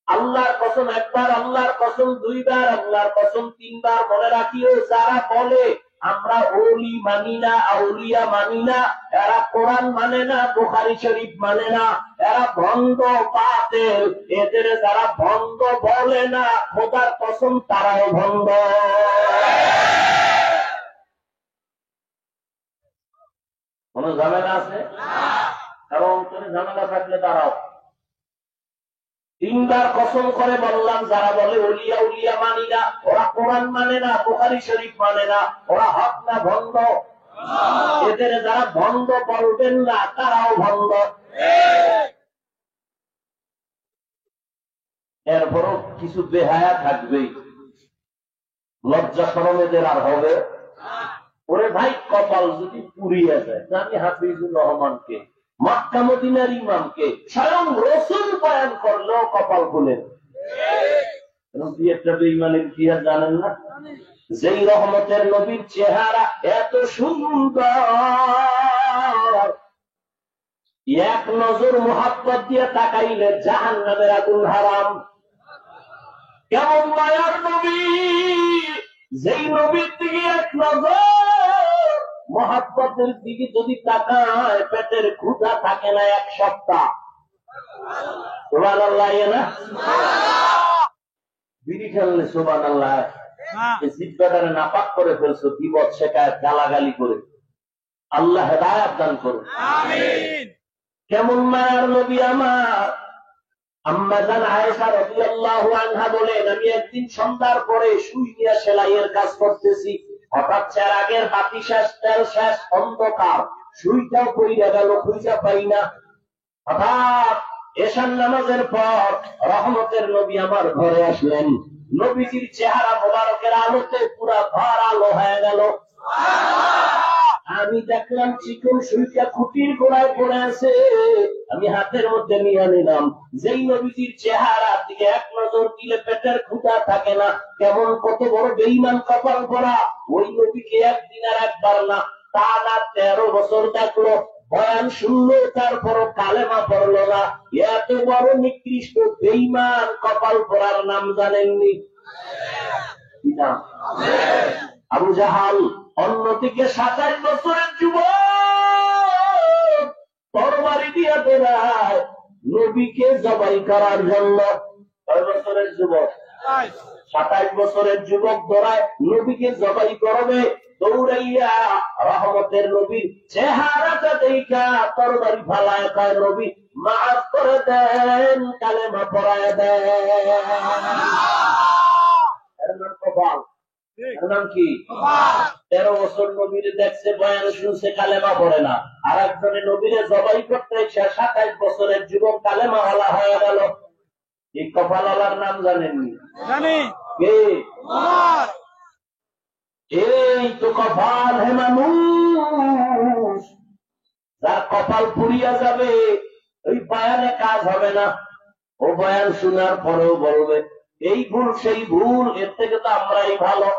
আল্লাহর কসম একবার, আল্লাহর কসম 2 বার, আল্লাহর কসম 3 বার মনে রাখিও। যারা বলে আমরা ওলি মানি না, আউলিয়া মানি না, এরা কোরআন মানে না, বুখারী শরীফ মানে না, এরা ভণ্ড, বাতিল। এদের যারা ভণ্ড বলে না, খোদার কসম তারাও ভণ্ড। কোন ঝামেলা আছে? কারণ তুমি ঝামেলা থাকলে দাঁড়াও। 3 বার কসম করে বললাম, যারা বলে ওলিয়া উলিয়া মানি না, ওরা কোরআন মানে না, বুখারী শরীফ মানে না, ওরা হক না ভণ্ড। এদের যারা ভণ্ড বলবেন না, তারাও ভণ্ড। এরপরও কিছু বেহায়া থাকবেই, লজ্জা শরম এদের আর হবে। ওরে ভাই, কপাল যদি পুড়িয়ে যায়, আমি হাফিজুর রহমানকে, মক্কা মদিনার ইমামকে, স্বয়ং রাসূল বয়ান করলেও কপাল খুলে। একটা বেঈমানের কি আর জানেন না? যেই রহমতের নবীর চেহারা এত সুন্দর, এক নজর মুহাব্বত দিয়ে তাকাইলে জাহান্নামের আগুন হারাম। কেমন মায়ার নবী! যেই নবীর দিকে এক নজর মুহাব্বতের দিকে যদি তাকায়, পেটের ক্ষুধা থাকে না 1 সপ্তাহ। সুবহানাল্লাহ না? বিড়ি খেললে সুবহানাল্লাহ, জিহ্বাটারে নাপাক করে ফেলছো, বিপদ শেখায়, গালাগালি করে। আল্লাহ হেদায়েত দান করুন, আমিন। কেমন মায়ার নবী আমার! আম্মা জান আয়েশা রাদিয়াল্লাহু আনহা বলেন, আমি একদিন সন্ধ্যার পরে সুই দিয়ে সেলাইয়ের কাজ করতেছি, হঠাৎ চেরাগের বাতি শেষ, তেল শেষ, অন্ধকার, সুইটাও পইড়া গেল, খুঁজে পাই না। হঠাৎ এশার নামাজের পর রহমতের নবী আমার ঘরে আসলেন। নবীজির চেহারা মোবারকের আলোতে পুরা ঘর আলো হয়ে গেল। আমি দেখলাম চিকন সুইটা খুঁটির গোড়ায় পড়ে আছে, আমি হাতের মধ্যে নিয়ে নিলাম। যেই নবীজির চেহারার দিকে এক নজর দিলে পেটের ক্ষুধা থাকে না, কেমন কত বড় বেঈমান কপাল পরা। ওই নবীকে একদিন আর একবার না, টানা 13 বছর দেখলো, বয়ান শুনলো, তারপরও কালেমা পড়লো না। এত বড় নিকৃষ্ট বেঈমান কপাল পরার নাম জানেননি? আবু জাহাল। অন্যদিকে 27 বছরের যুবক তরবারি দিয়ে বেড়ায় নবীকে জবাই করার জন্য। 6 বছরের যুবক, 27 বছরের যুবক দৌড়ায় নবীকে জবাই করবে। দৌড়াইয়া রহমতের নবীর চেহারাটা দেখা তরবারি ফালায় কয়, নবী মাফ করে দেন, কালেমা পড়ায় দেন। নাম কি? 13 বছর নবীরে দেখছে, বয়ান শুনছে, কালেমা পড়ে না। আর একজনে নবীরে জবাই করতে 27 বছরের যুবক কালেমা ওয়ালা হয়ে গেল। এই কপালওয়ালার নাম জানেননি? কে? এই তো কপাল। হে মানুষ, যার কপাল পুড়িয়া যাবে, ওই বয়ানে কাজ হবে না। ও বয়ান শোনার পরেও বলবে এই ভুল সেই ভুল, এর থেকে তো আমরাই ভালো।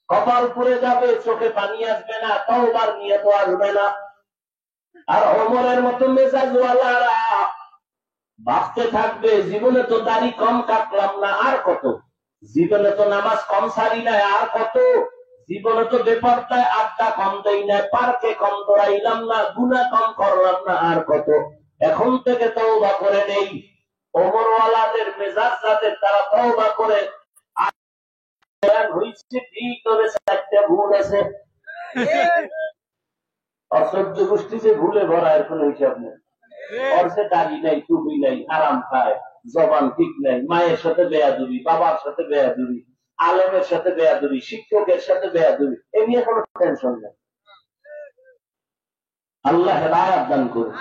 কপাল পুড়ে যাবে, চোখে পানি আসবে না, তওবার নিয়ত আসবে না। আর ওমরের মতো মেজাজওয়ালারা ভাবতে থাকবে, জীবনে তো দাড়ি কম কাটলাম না, আর কত? জীবনে তো নামাজ কম সারি নাই, আর কত? জীবনে তো বেপরদায় আড্ডা কম দেই না, পার্কে কম দৌড়াইলাম না, গুনাহ কম করলাম না, আর কত? এখন থেকে তওবা করে নেই। ওমরওয়ালাদের মেজাজ যাদের, তারা তওবা করে হয়েছে ঠিক, তবে 4টা ভুল আছে। অসহ্য গোষ্ঠী যে ভুলে ভরা, এর কোন হিসাব নেই। অর্থে দাড়ি নাই, টুপি নাই, আরাম খায়, জবান ঠিক নাই, মায়ের সাথে বেয়াদবি, বাবার সাথে বেয়াদবি, আলেমের সাথে বেয়াদবি, শিক্ষকের সাথে বেয়াদবি, এ নিয়ে কোনো টেনশন নেই। আল্লাহ হেদায়েত দান করুন।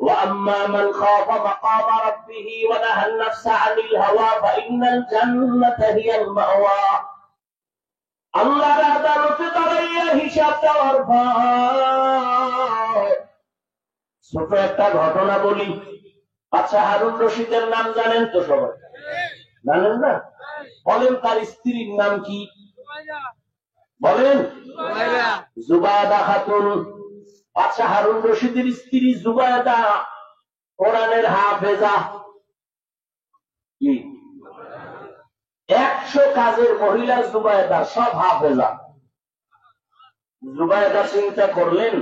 ওয়া আম্মা মান খাফা মাকামা রাব্বিহি ওয়া নাহা আন-নাফসা আনিল হাওয়া ফাইন্নাল জান্নাতা হিয়াল মাওয়া। আল্লাহর আদালতে দাঁড়াইয়া হিসাব দেওয়ার ভয়। ছোট একটা ঘটনা বলি। আচ্ছা, হারুন রশিদের নাম জানেন তো সবাই? জানেন না? বলেন তার স্ত্রীর নাম কি? বলেন। জুবায়দা খাতুন। আচ্ছা, হারুন রশিদের স্ত্রী জুবায়দা কোরআনের হাফেজা। কি 100 কাজের মহিলা জুবায়দা, সব হাফেজা। জুবায়দা চিন্তা করলেন,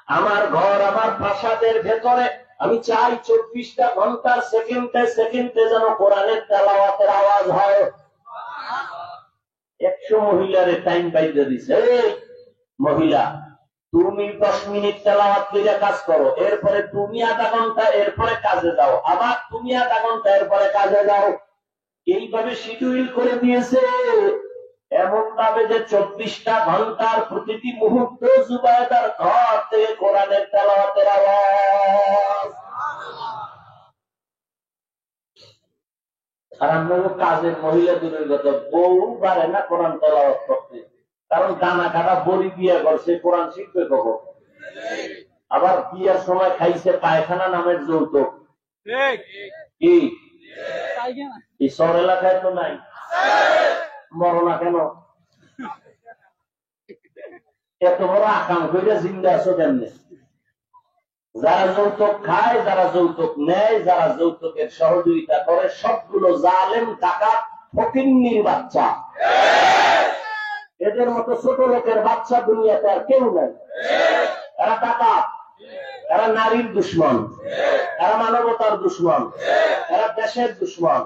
আমার ঘর, আমার প্রাসাদের ভেতরে আমি চাই 24টা ঘন্টার সেকেন্ডে সেকেন্ডে যেন কোরআনের তেলাওয়াতের আওয়াজ হয়। 100 মহিলারে টাইম পাইতে দিছে, মহিলা তুমি 10 মিনিট তেলাওয়াত করে কাজ করো, এরপরে তুমি আধা ঘন্টা, এরপরে কাজে যাও, আবার তুমি আধা ঘন্টা, এরপরে কাজে যাও। এইভাবে শিডিউল করে দিয়েছে, এমন ভাবে যে 24টা ঘন্টার প্রতিটি মুহূর্ত জুবায়দার ঘর থেকে কোরআনের তেলাওয়াতের আওয়াজ। আর আমরা কাজের মহিলা দূরের কথা, বউ পারে না কোরআন তেলাওয়াত করতে, কারণ গানা কাটা বড়ি বিয়ে করছে, কোরআন শিখবে কখন? আবার বিয়ের সময় খাইছে পায়খানা নামের যৌতুক। কি এই শহর এলাকায় তো নাই? মরনা কেন? এত বড় আকাম করে জিন্দা আছো কেমনে? যারা যৌতুক খায়, যারা যৌতুক নেয়, যারা যৌতুকের সহযোগিতা করে, সবগুলো জালেম, টাকা, ফকিন্নির বাচ্চা। এদের মতো ছোট লোকের বাচ্চা দুনিয়াতে আর কেউ নাই। এরা টাকা, এরা নারীর দুশ্মন, এরা মানবতার দুশ্মন, এরা দেশের দুশ্মন,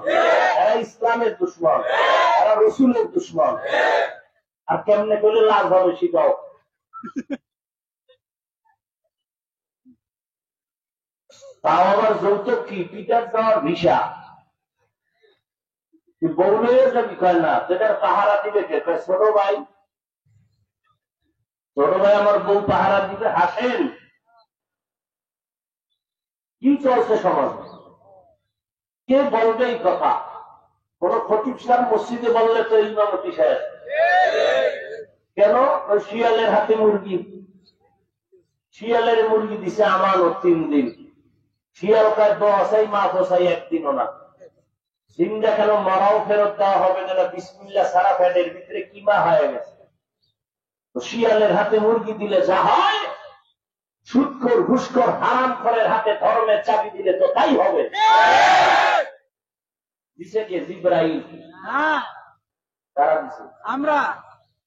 এরা ইসলামের দুশ্মন, এরা রসুলের দুশ্মন। আর কেমনে করলে লাভ হবে শিখাও। তাও আবার যৌতুক কি? পিতার দেওয়ার ভিসা। বউলে যাবি কয় না, সেটার পাহারা দিবে কে? ছোট ভাই। ছোট ভাই আমার বউ পাহারা দিবে, হাসেন। কি চলছে সমাজ? কে বলবে এই কথা? কোন খতিব সাহেব মসজিদে বললে তো ইমামতি সাহেব, কেন? ওই শিয়ালের হাতে মুরগি, শিয়ালের মুরগি দিছে আমানত 3 দিন। শিয়াল কায় দোয়াই মা ফসাই একদিনও না। জিন্দা কেন মরাও ফেরত দেওয়া হবে না, বিসমিল্লাহ সারা পেটের ভিতরে কিমা হয়ে গেছে। তো শিয়ালের হাতে মুরগি দিলে যা হয়, সুদখোর ঘুষখোর হারামখোরের হাতে ধর্মের চাবি দিলে তো তাই হবে। দিছে কে? জিবরাইল। কারা দিছে?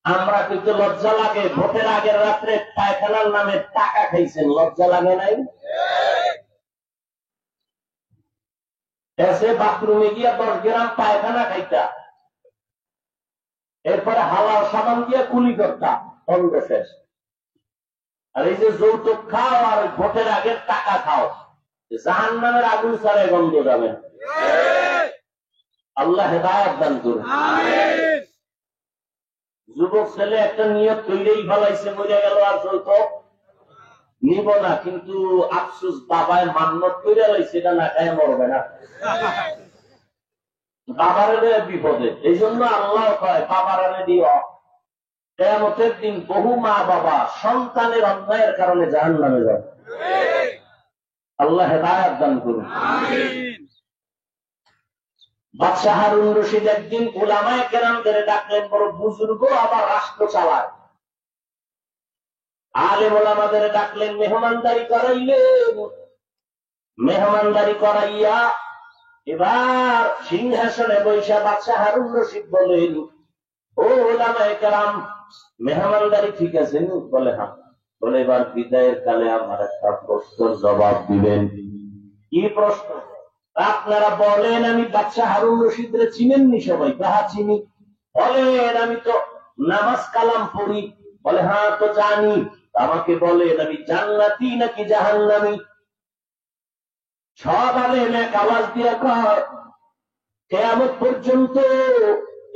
আমরা কিন্তু লজ্জা লাগে। ভোটের আগের রাত্রে পায়খানার নামে টাকা খাইছেন, লজ্জা লাগে নাই? এসে বাথরুমে গিয়া 10 গ্রাম পায়খানা খাইতা, এরপরে হালাল সাবান দিয়ে কুলি করতা, অন্ধ শেষ। আর এই যে যৌতুক খাও আর ভোটের আগের টাকা খাও, জাহান্নামের আগুন ছাড়ে গন্ধ যাবে। আল্লাহ হেদায়েত দান করুন। যুবক ছেলে একটা নিয়ত তৈরি ফেলাইছে, মরে গেল আর যৌতুক নিব না, কিন্তু আফসুস বাবায় মান্যত করে লাইছে, এটা না খায় মরবে না। বাবারে বিপদে, এই জন্য আল্লাহ কয় বাবারে দিও। কিয়ামতের দিন বহু মা বাবা সন্তানের অন্যায়ের কারণে জাহান্নামে যাবে। আল্লাহ হেদায়েত দান করুন। বাদশাহ হারুন রশিদ একদিন উলামায়ে কেরামদের ডাকলেন, বড় বুজুর্গ, আবার রাষ্ট্র চালায়। আলেম ওলামাদের ডাকলেন, মেহমানদারি করাইলেন। মেহমানদারি করাইয়া এবার সিংহাসনে বৈশা বাদশাহ হারুন রশিদ বলেন, ও উলামায়ে কেরাম, মেহমানদারি ঠিক আছে? বলে হ্যাঁ। বলে এবার বিদায়ের কালে আমার একটা প্রশ্নের জবাব দিবেন। কি প্রশ্ন? আপনারা বলেন আমি বাদশাহ হারুন রশিদরে চিনেননি সবাই? তাহা চিনি। বলেন আমি তো নামাজ কালাম পড়ি? বলে হ্যাঁ তো জানি। আমাকে বলেন আমি জান্নাতি নাকি জাহান্নামী? সব আলেম এক আওয়াজ দিয়ে কয়, কিয়ামত পর্যন্ত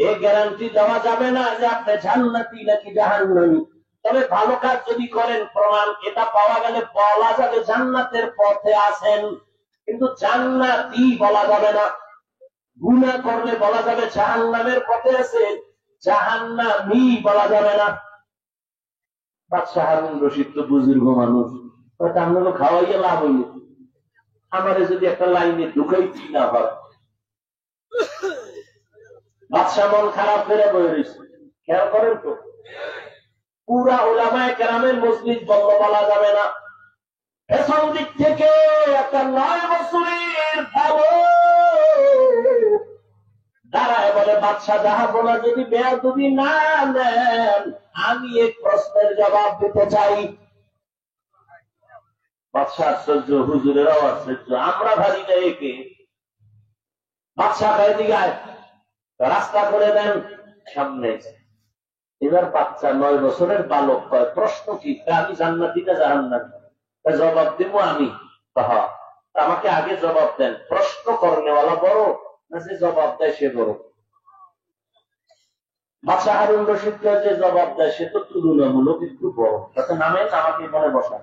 এ গ্যারান্টি দেওয়া যাবে না যে আপনি জান্নাতি নাকি জাহান্নামী। তবে ভালো কাজ যদি করেন, প্রমাণ এটা পাওয়া গেলে বলা যাবে জান্নাতের পথে আছেন, কিন্তু জান্নাতি বলা যাবে না। গুনাহ করলে বলা যাবে জাহান্নামের পথে আছেন, জাহান্নামী বলা যাবে না। বাদশাহ হারুন রশিদ তো বুজুর্গ মানুষ, হয়তো আমরা খাওয়াইয়া লাভ হইল, আমারে যদি একটা লাইনে ঢুকাইছি না হয়। বাদশাহ মন খারাপ করে বয়ে রয়েছে। খেয়াল করেন তো, পুরা উলামায়ে কেরামের মজলিস বন্ধ বলা যাবে না। পেছন দিক থেকে একটা 9 বছরের দাঁড়ায় বলে, বাদশাহ জাহাপনা যদি বেয়াদবি না নেন, আমি এক প্রশ্নের জবাব দিতে চাই। বাদশাহ আশ্চর্য, হুজুরেরাও আশ্চর্য, আমরা ভারি না একে। বাদশাহ এদিকে রাস্তা করে দেন সামনে। এবার বাচ্চা 9 বছরের বালক কয়, প্রশ্ন কি? আমি জান্নাতি না জাহান্নামী? জবাব দিব আমি। আমাকে আগে জবাব দেন, প্রশ্ন করনেওয়ালা বড় না যে জবাব দেয় সে বড়? বাদশাহ হারুন রশিদ যে জবাব দেয় সে তো তুলনামূলক একটু বড়। তাতে নামেন, আমাকে মনে বসান।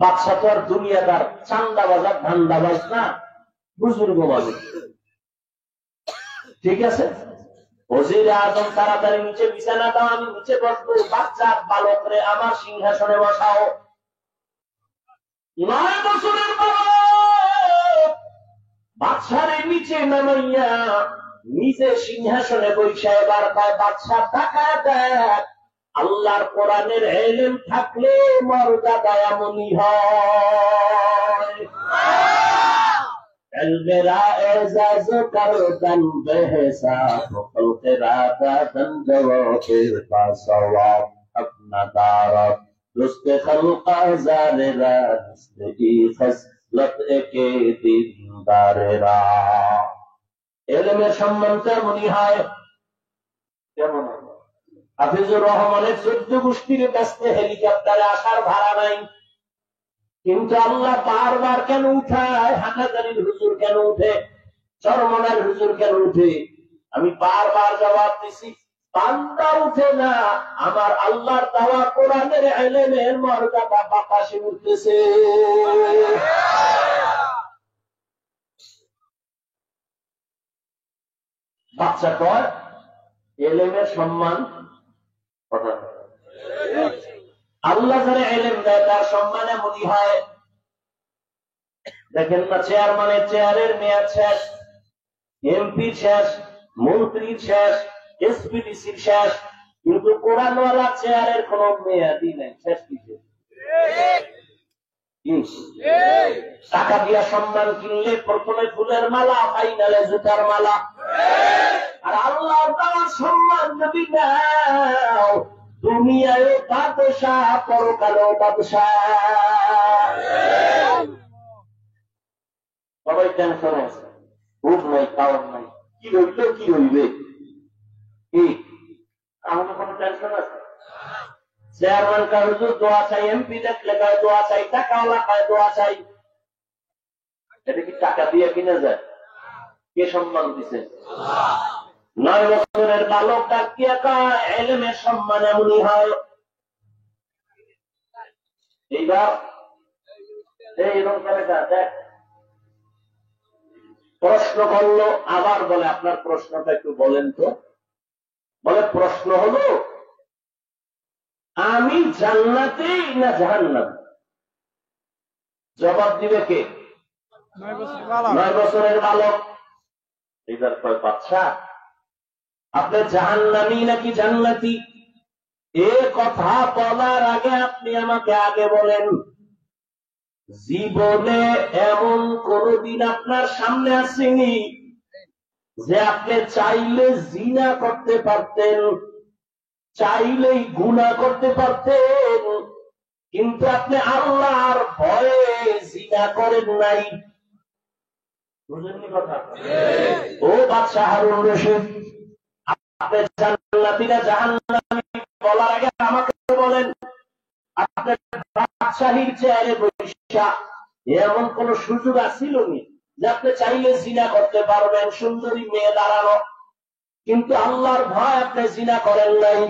বাদশাহ তো আর দুনিয়াদার চান্দাবাজার ধান্দাবাজ না, বুজুর্গ মানুষ। ঠিক আছে, ওজিরে আজম তাড়াতাড়ি নিচে বিছানা দাও, আমি নিচে বসবো। বাচ্চা বালক রে আমার সিংহাসনে বসাও। 9 বছরের বালক বাদশারে নিচে নামাইয়া নিচে সিংহাসনে বৈশা এবার কয়, বাদশাহ টাকা দেয়। আল্লাহর কোরআনের ইলম থাকলে মর্যাদা এমনই হয়। মেরা এজাজ করদন বেহসাব খলকেরা দাদন জওয়াবের পাসওয়াব আপনা দারত দুস্ত খলকা জারেরা নসলি খসলত একে দিনদারেরা। ইলমের সম্মান তেমনই হয়। কেমন? হাফিজুর রহমানের 14 গোষ্ঠীর ব্যস্ত হেলিকপ্টারে আসার ভাড়া নাই, কিন্তু আল্লাহ বারবার কেন উঠায়? হাটাজারির হুজুর কেন উঠে? চরমনার হুজুর কেন উঠে? আমি বারবার জবাব দিছি, বান্দা উঠে না, আমার আল্লাহর দেওয়া কোরআনের ইলমের মর্যাদা বাতাসে উঠতেছে। বাচ্চা কয়, এলেমের সম্মান আল্লাহ যারা এলেম দেয় তার সম্মান এমনই হয়। দেখেন না, চেয়ারম্যানের চেয়ারের মেয়াদ শেষ, এমপি শেষ, মন্ত্রীর শেষ, এসপিডিসির শেষ, কিন্তু কোরআনওয়ালা চেয়ারের কোন মেয়াদই নেই। শেষ কিছু টাকা দিয়া সম্মান কিনলে প্রথমে ফুলের মালা, ফাইনালে জুতার মালা। আর আল্লাহ তাআলার সম্মান যদি নাও, দুনিয়ায় বাদশাহ, পরকালেও বাদশাহ। সবাই টেনশন আছে, ভোগ নাই, খাওয়ার নাই, কি হইল কি হইবে, কি আমাদের কোনো টেনশন আছে? চেয়ারম্যান কার হুজুর দোয়া চাই, এমপি দেখলে গায়ে দোয়া চাই, টাকাওয়ালা খায় দোয়া চাই। এটা কি টাকা দিয়ে কিনা যায়? কে সম্মান দিছে? 9 বছরের বালক ডাক দিয়া কয়, এলেমের সম্মান এমনই হয়। এইবার এইরকম করে দেখ, প্রশ্ন করলো, আবার বলে আপনার প্রশ্নটা একটু বলেন তো। বলে প্রশ্ন হলো, আমি জান্নাতে না জাহান্নাম? জবাব দিবে কে? 9 বছরের বালক। এবার কয়, বাদশা আপনি জাহান্নামী নাকি জান্নাতি? এ কথা বলার আগে আপনি আমাকে আগে বলেন, জীবনে এমন কোনদিন আপনার সামনে আসেনি যে আপনি চাইলে জিনা করতে পারতেন, চাইলেই গুনাহ করতে পারতেন, কিন্তু আপনি আল্লাহর ভয়ে জিনা করেন নাই? বুঝলেন কথা? ও বাদশা হারুন রশিদ, আপনি জান্নাতি না জাহান্নামী বলার আগে আমাকে বলেন, আপনার বাদশাহীর চেয়ারে বসা এমন কোন সুযোগ আছিল নি যে আপনি চাইলে জিনা করতে পারবেন, সুন্দরী মেয়ে দাঁড়ানো, কিন্তু আল্লাহর ভয় আপনি জিনা করেন নাই?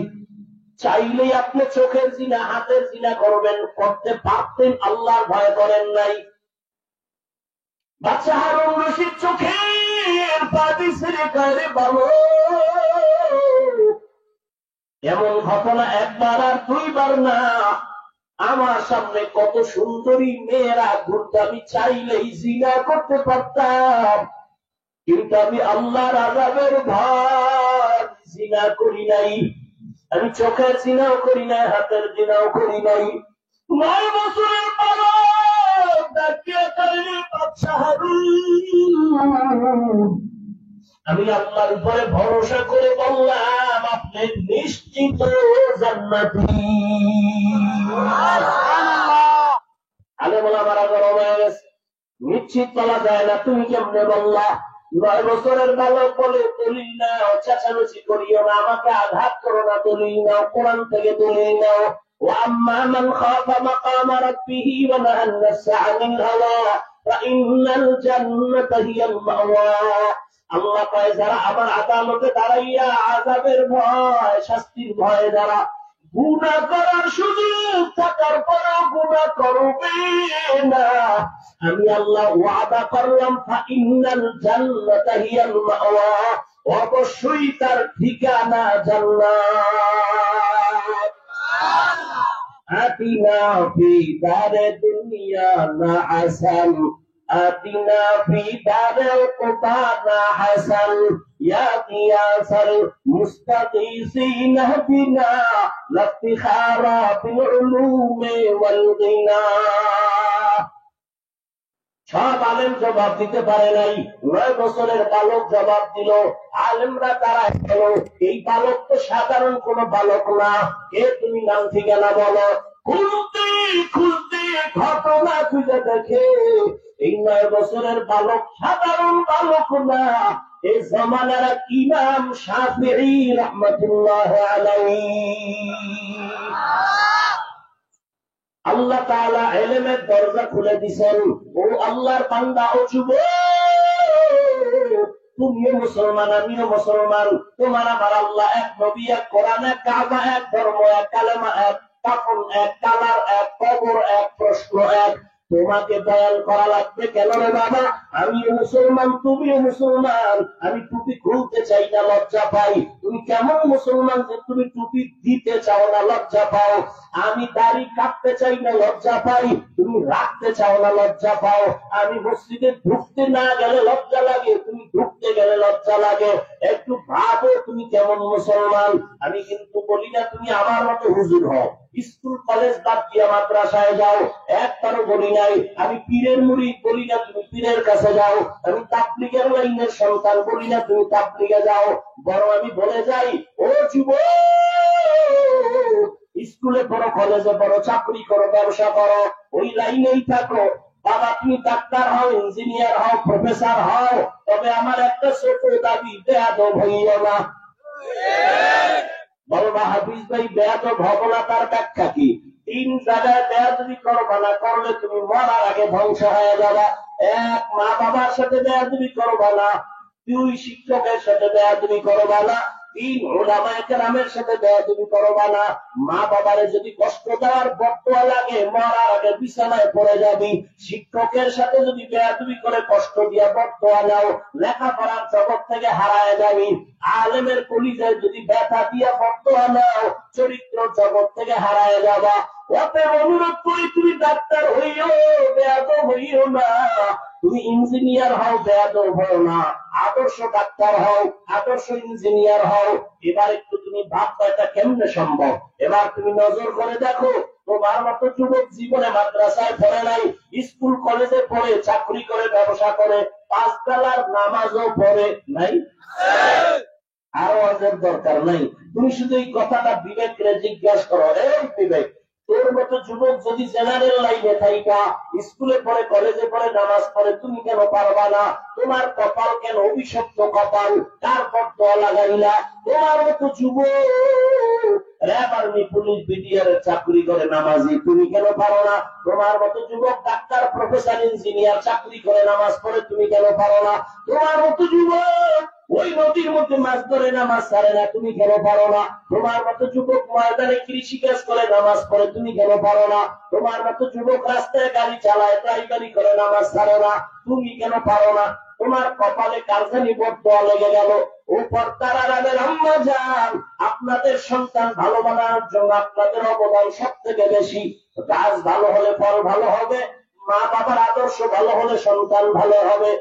চাইলেই আপনি চোখের জিনা, হাতের জিনা করবেন, করতে পারতেন, আল্লাহর ভয় করেন নাই? বাদশা হারুন রশিদ চোখের পানি ছেড়ে কারে বাবু, এমন ঘটনা একবার আর দুইবার না, আমার সামনে কত সুন্দরী মেয়েরা ঘুরতে, আমি চাইলেই জিনা করতে পারতাম, কিন্তু আমি আল্লাহর আযাবের ভয় জিনা করি নাই। আমি চোখের জিনাও করি নাই, হাতের জিনাও করি নাই। 9 বছরের বালক ডাকিয়া কইলে, বাদশা হারুন, আমি আল্লাহর উপরে ভরসা করে বললাম, আপনি নিশ্চিত জান্নাতি। আলেম ওলামারা গরম হয়ে গেছে, নিশ্চিত বলা যায় না, তুমি কেমনে বললা? 9 বছরের বালক বলে, দলিল নাও, চেঁচামেচি করিও না, আমাকে আঘাত করো না, দলিল নাও, কোরআন থেকে দলিল নাও। وأما من خاف مقام ربه ونهى النفس عن الهوى فإن الجنة هي المأوى। আল্লাহ কয়, যারা আমার আদালতে দাঁড়াইয়া আযাবের ভয়, শাস্তির ভয়ে যারা গুনাহ করার সুযোগ থাকার পরেও গুনাহ করবে না, আমি আল্লাহ ওয়াদা করলাম, ফাইনাল জান্নাতা হিয়াল মাওয়া, অবশ্যই তার ঠিকানা জান্নাত। আতিনা ফি দারে দুনিয়া না আসাল, আতিনা ফি দারে কুবানা হাসান, ইয়া কিয়াসাল মুস্তাগীসিন বিনা লাফতিখারা বিল উলুমি ওয়াল গিনা। সব আলেম জবাব দিতে পারে নাই, 9 বছরের বালক জবাব দিল। আলেমরা তারা গেল, এই বালক তো সাধারণ কোন বালক না, কে তুমি নাম ঠিকানা বলো। খুঁজতে খুঁজতে ঘটনা খুঁজে দেখে এই 9 বছরের বালক সাধারণ বালক না, এই জামানার ইমাম শাফিঈ রাহমাতুল্লাহ আলাইহি। আল্লাহ তাআলা ইলমের দরজা খুলে দিয়েছেন। ও আল্লাহর বান্দা, ও যুবক, তুমিও মুসলমান, আমিও মুসলমান, তোমার আমার আল্লাহ এক, নবী এক, কোরআন এক, কাবা এক, ধর্ম এক, কালেমা এক, কাফন এক, কালার এক, কবর এক, প্রশ্ন এক। তোমাকে বয়ান করা লাগবে কেন রে বাবা? আমিও মুসলমান, তুমিও মুসলমান। আমি টুপি খুলতে চাই না, লজ্জা পাই। তুমি কেমন মুসলমান যে তুমি টুপি দিতে চাও না, লজ্জা পাও? আমি দাড়ি কাটতে চাই না, লজ্জা পাই। তুমি রাখতে চাও না, লজ্জা পাও। আমি মসজিদে ঢুকতে না গেলে লজ্জা লাগে, তুমি ঢুকতে গেলে লজ্জা লাগে। একটু ভাবো তুমি কেমন মুসলমান। আমি কিন্তু বলি না তুমি আমার মতো হুজুর হও, স্কুল কলেজ বাদ দিয়া মাদ্রাসায় যাও, একবারও বলি নাই। আমি পীরের মুরিদ বলি না তুমি পীরের কাছে যাও। আমি তাবলীগের লাইনের সন্তান বলি না তুমি তাবলীগে যাও। বরং আমি বলে যাই, ও যুবক, স্কুলে পড়ো, কলেজে পড়ো, চাকরি করো, ব্যবসা করো, ওই লাইনেই থাকো। বাবা তুমি ডাক্তার হও, ইঞ্জিনিয়ার হও, প্রফেসর হও, তবে আমার একটা ছোট দাবি, বেয়াদব হইও না। বাবা হাফিজ ভাই, বেয়াদব হবো না তার ব্যাখ্যা কি? 3 জায়গায় বেয়াদবি করবা না, করলে তুমি মরার আগে ধ্বংস হয়ে যাবা। 1, মা বাবার সাথে বেয়াদবি করবা না। 2, শিক্ষকের সাথে বেয়াদবি করবা না। 3, উলামায়ে কেরামের সাথে বেয়াদবি করবা না। মা বাবারে যদি কষ্ট দেওয়ার বদদোয়া লাগে, মরার আগে বিছানায় পড়ে যাবি। শিক্ষকের সাথে যদি বেয়াদবি করে কষ্ট দিয়া বদদোয়া নাও, লেখাপড়ার জগৎ থেকে হারায় যাবি। আলেমের কলিজায় যদি ব্যথা দিয়া বদদোয়া নাও, চরিত্র জগৎ থেকে হারায় যাবা। অতএব অনুরোধ করি, তুমি ডাক্তার হইও, বেয়াদব হইও না। তুমি ইঞ্জিনিয়ার হও, বেয়াদব হও না। আদর্শ ডাক্তার হও, আদর্শ ইঞ্জিনিয়ার হও। এবার একটু তুমি ভাববা এটা কেমনে সম্ভব। এবার তুমি নজর করে দেখো, তোমার মতো যুবক জীবনে মাদ্রাসায় পড়ে নাই, স্কুল কলেজে পড়ে, চাকরি করে, ব্যবসা করে, 5 বেলার নামাজও পড়ে নাই। আরো অজের দরকার নাই। তুমি শুধু এই কথাটা বিবেকরে জিজ্ঞাসা করো, এই বিবেক, তোর মতো যুবক যদি জেনারেল লাইনে থাইকা, স্কুলে পড়ে, কলেজে পড়ে, নামাজ পড়ে, তুমি কেন পারবা না? তোমার কপাল কেন অভিশপ্ত কপাল? তারপর তো লাগাইলা। তোমার মতো যুবক র্যাব, আর্মি, পুলিশ, বিডিআর চাকরি করে, নামাজি, তুমি কেন পারো না? তোমার মতো যুবক ডাক্তার, প্রফেসর, ইঞ্জিনিয়ার চাকরি করে, নামাজ পড়ে, তুমি কেন পারো না? তোমার মতো যুবক ওই নদীর মধ্যে মাছ ধরে, নামাজ ছাড়ে না, তুমি কেন পারো না? তোমার মতো যুবক ময়দানে কৃষি কাজ করে, নামাজ পড়ে, তুমি কেন পারো না? তোমার মতো যুবক রাস্তায় গাড়ি চালায়, ড্রাইভারি করে, নামাজ ছাড়ে না, তুমি কেন পারো না? তোমার কপালে কারজানি বদদোয়া লেগে গেল। উপর তারাদের আম্মা জান, আপনাদের সন্তান ভালো বানানোর জন্য আপনাদের অবদান সব থেকে বেশি। গাছ ভালো হলে ফল ভালো হবে, মা বাবার আদর্শ ভালো হলে সন্তান ভালো হবে।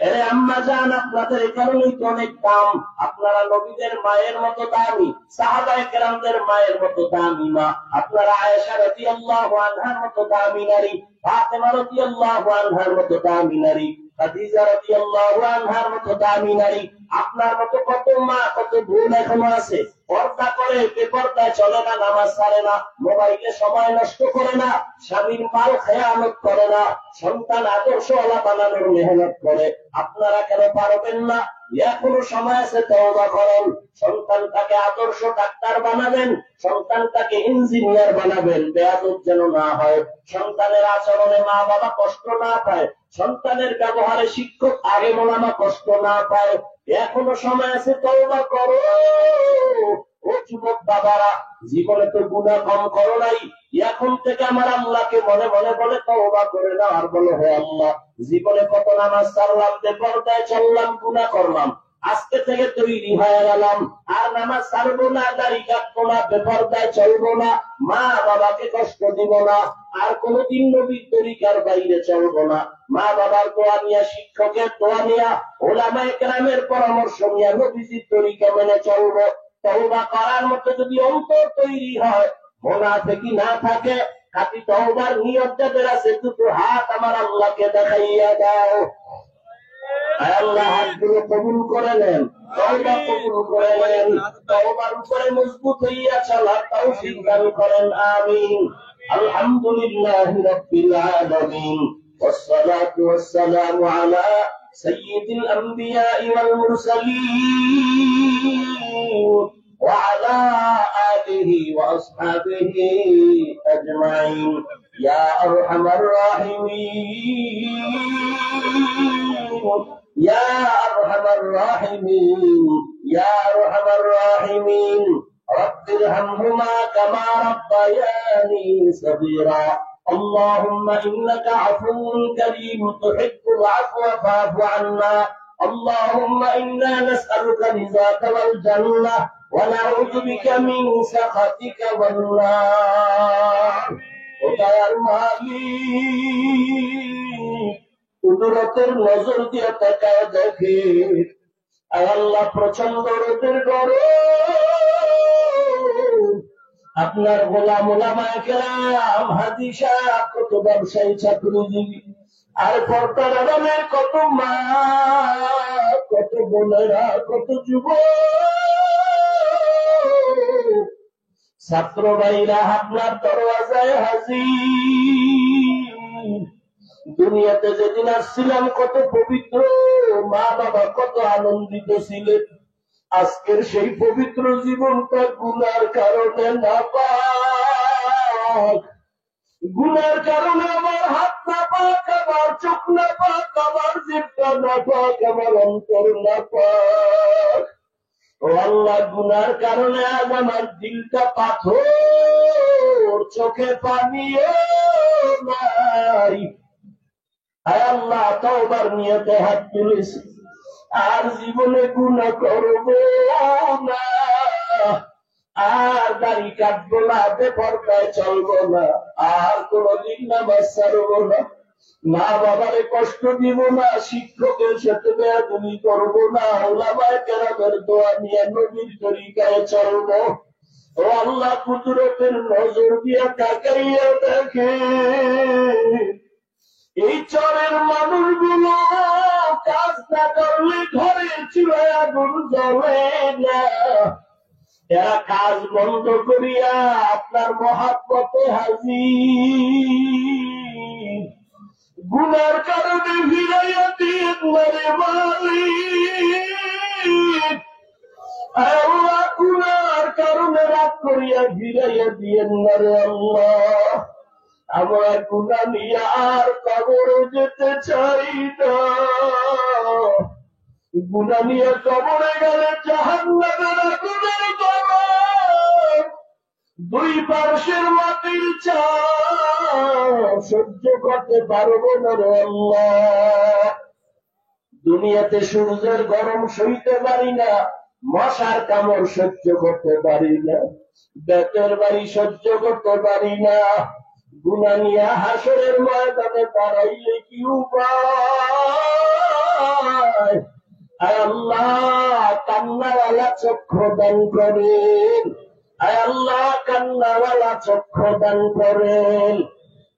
এরে আম্মা জান, আপনাদের এই কারণেই তো অনেক দাম। আপনারা নবীদের মায়ের মতো দামি, সাহাবায়ে কেরামদের মায়ের মতো দামি মা। আপনারা আয়েশা রাদিয়াল্লাহু আনহার মতো দামি নারী, ফাতেমা রাদিয়াল্লাহু আনহার মতো দামি নারী, খাদিজা রাদিয়াল্লাহু আনহার মতো দামি নারী। আপনার মতো কত মা, কত বোন এখনো আছে, পর্দা করে, বেপর্দায় চলে না, নামাজ ছাড়ে না, মোবাইলে সময় নষ্ট করে না, স্বামীর মাল খেয়ানত করে না, সন্তান আদর্শওয়ালা বানানোর মেহনত করে। আপনারা কেন পারবেন না? এখনো সময় আছে, তওবা করেন। সন্তানটাকে আদর্শ ডাক্তার বানাবেন, সন্তানটাকে ইঞ্জিনিয়ার বানাবেন, বেয়াদব যেন না হয়। সন্তানের আচরণে মা বাবা কষ্ট না পায়, সন্তানের ব্যবহারে শিক্ষক আগে মোলামা কষ্ট না পায়। এখনো সময় আছে, তওবা করো। ও যুবক বাবারা, জীবনে তো গুনাহ কম করো নাই, এখন থেকে আমার আল্লাহকে মনে মনে বলে তওবা করে নাও, আর বলো, হে আল্লাহ, জীবনে কত নামাজ ছাড়লাম, বেপরদায় চললাম, গুনাহ করলাম, আজকে থেকে তৈরি হয়ে গেলাম, আর নামাজ ছাড়বো না, দাড়ি কাটবো না, বেপরদায় চলবো না, মা বাবাকে কষ্ট দিব না, আর কোনদিন নবীর তরিকার বাইরে চলবো না। মা বাবার দোয়া নিয়া, শিক্ষকের দোয়া নিয়া, উলামায়ে কেরামের পরামর্শ নিয়া নবীজির তরিকা মেনে চলবো। তওবা করার মতো যদি অন্তর তৈরি হয়, মুনাফিকি না থাকে, খাঁটি তওবার নিয়ত যাদের আছে, দুটো হাত আমার আল্লাহকে দেখাইয়া দাও। আল্লাহ হাতগুলো কবুল করে নেন, তওবা কবুল করে নেন, তওবার উপরে মজবুত হইয়া চলার তৌফিক দান করেন, আমিন। আলহামদুলিল্লাহি রাব্বিল আলামিন, والصلاة والسلام على سيد الأنبياء والمرسلين وعلى آله وأصحابه أجمعين يا أرحم الراحمين يا أرحم الراحمين يا أرحم الراحمين رب ارحمهما كما ربياني صغيرا اللهم إنك عفو كريم تحب العفو فاعف عنا اللهم إنا نسألك رضاك والجنة ونعوذ بك من سخطك والنار ওটার মালিক কুদরতের নজর দিয়ে তাকায় দেখে আল্লাহ প্রচন্ড রোদের গরম আপনার গোলাম ওলামায়ে কেরাম হাজী সাহেব কত ব্যবসায়ী চাকরিজীবী আর পর্দার আড়ালের কত মা কত বোনেরা কত যুবক ছাত্র ভাইরা আপনার দরওয়াজায় হাজির দুনিয়াতে যেদিন আসছিলাম কত পবিত্র মা বাবা কত আনন্দিত ছিলেন আজকের সেই পবিত্র জীবনটা গুনার কারণে নাপাক গুনার কারণে আমার হাত না পাক আমার চোখ না পাক আমার জিহ্বা না পাক আমার অন্তর না পাক ও আল্লাহ গুনার কারণে আজ আমার দিলটা পাথর চোখে পানিও নাই আয় আল্লাহ তওবার নিয়তে হাত তুলেছি আর জীবনে গুনাহ করব না আর দাড়ি কাটবো না বেপরদায় চলবো না আর কোনদিন নামাজ ছাড়বো না মা বাবারে কষ্ট দিব না শিক্ষকের সাথে বেয়াদবি করবো না ওলামায়ে কেরামের দোয়া নিয়ে নবীর তরিকায় চলবো ও আল্লাহ কুদরতের নজর দিয়া তাকাইয়া দেখে এই চরের মানুষগুলো কাজ না করলে ঘরে চুলায় আগুন জ্বলে না এরা কাজ বন্ধ করিয়া আপনার মহাব্বতে হাজির গুনার কারণে ফিরাইয়া দিন মরে মালিক আল্লাহ গুনার কারণে রাগ করিয়া ফিরাইয়া দিয়েন মরে আল্লাহ আমার গুনাহ নিয়ে আর কবরে যেতে চাই না গুনাহ নিয়ে কবরে গেলে জাহান্নামের আগুনের গরম দুই পার্শ্বের মাটির চাপ সহ্য করতে পারবো না রে আল্লাহ দুনিয়াতে সূর্যের গরম সইতে পারি না মশার কামড় সহ্য করতে পারি না বেতের বাড়ি সহ্য করতে পারি না গুনাহ নিয়ে হাসরের ময়দানে দাঁড়াইলে কি উপায় আয় আল্লাহ কান্নাওয়ালা চক্ষু দান করেন আয় আল্লাহ কান্নাওয়ালা চক্ষু দান করেন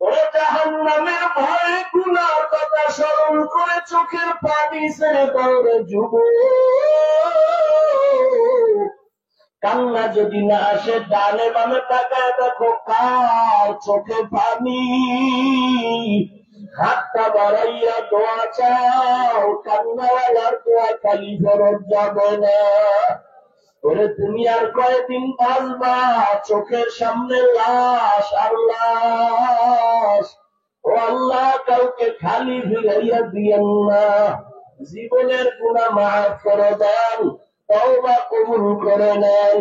ওরে জাহান্নামের ভয়ে গুনার কথা স্মরণ করে চোখের পানি ছেড়ে দৌড়ে যুবক কান্না যদি না আসে ডানে বামে তাকায় দেখো কার চোখে পানি হাতটা বাড়াইয়া দোয়া চাও কান্নাওয়ালার দোয়া খালি ফেরত যাবে না ওরে তুমি আর কয়েকদিন বাঁচবা চোখের সামনে লাশ আর লাশ ও আল্লাহ কাউকে খালি ফিরাইয়া দিয়েন না জীবনের গুনাহ মাফ করে দেন তওবা কবুল করে নেন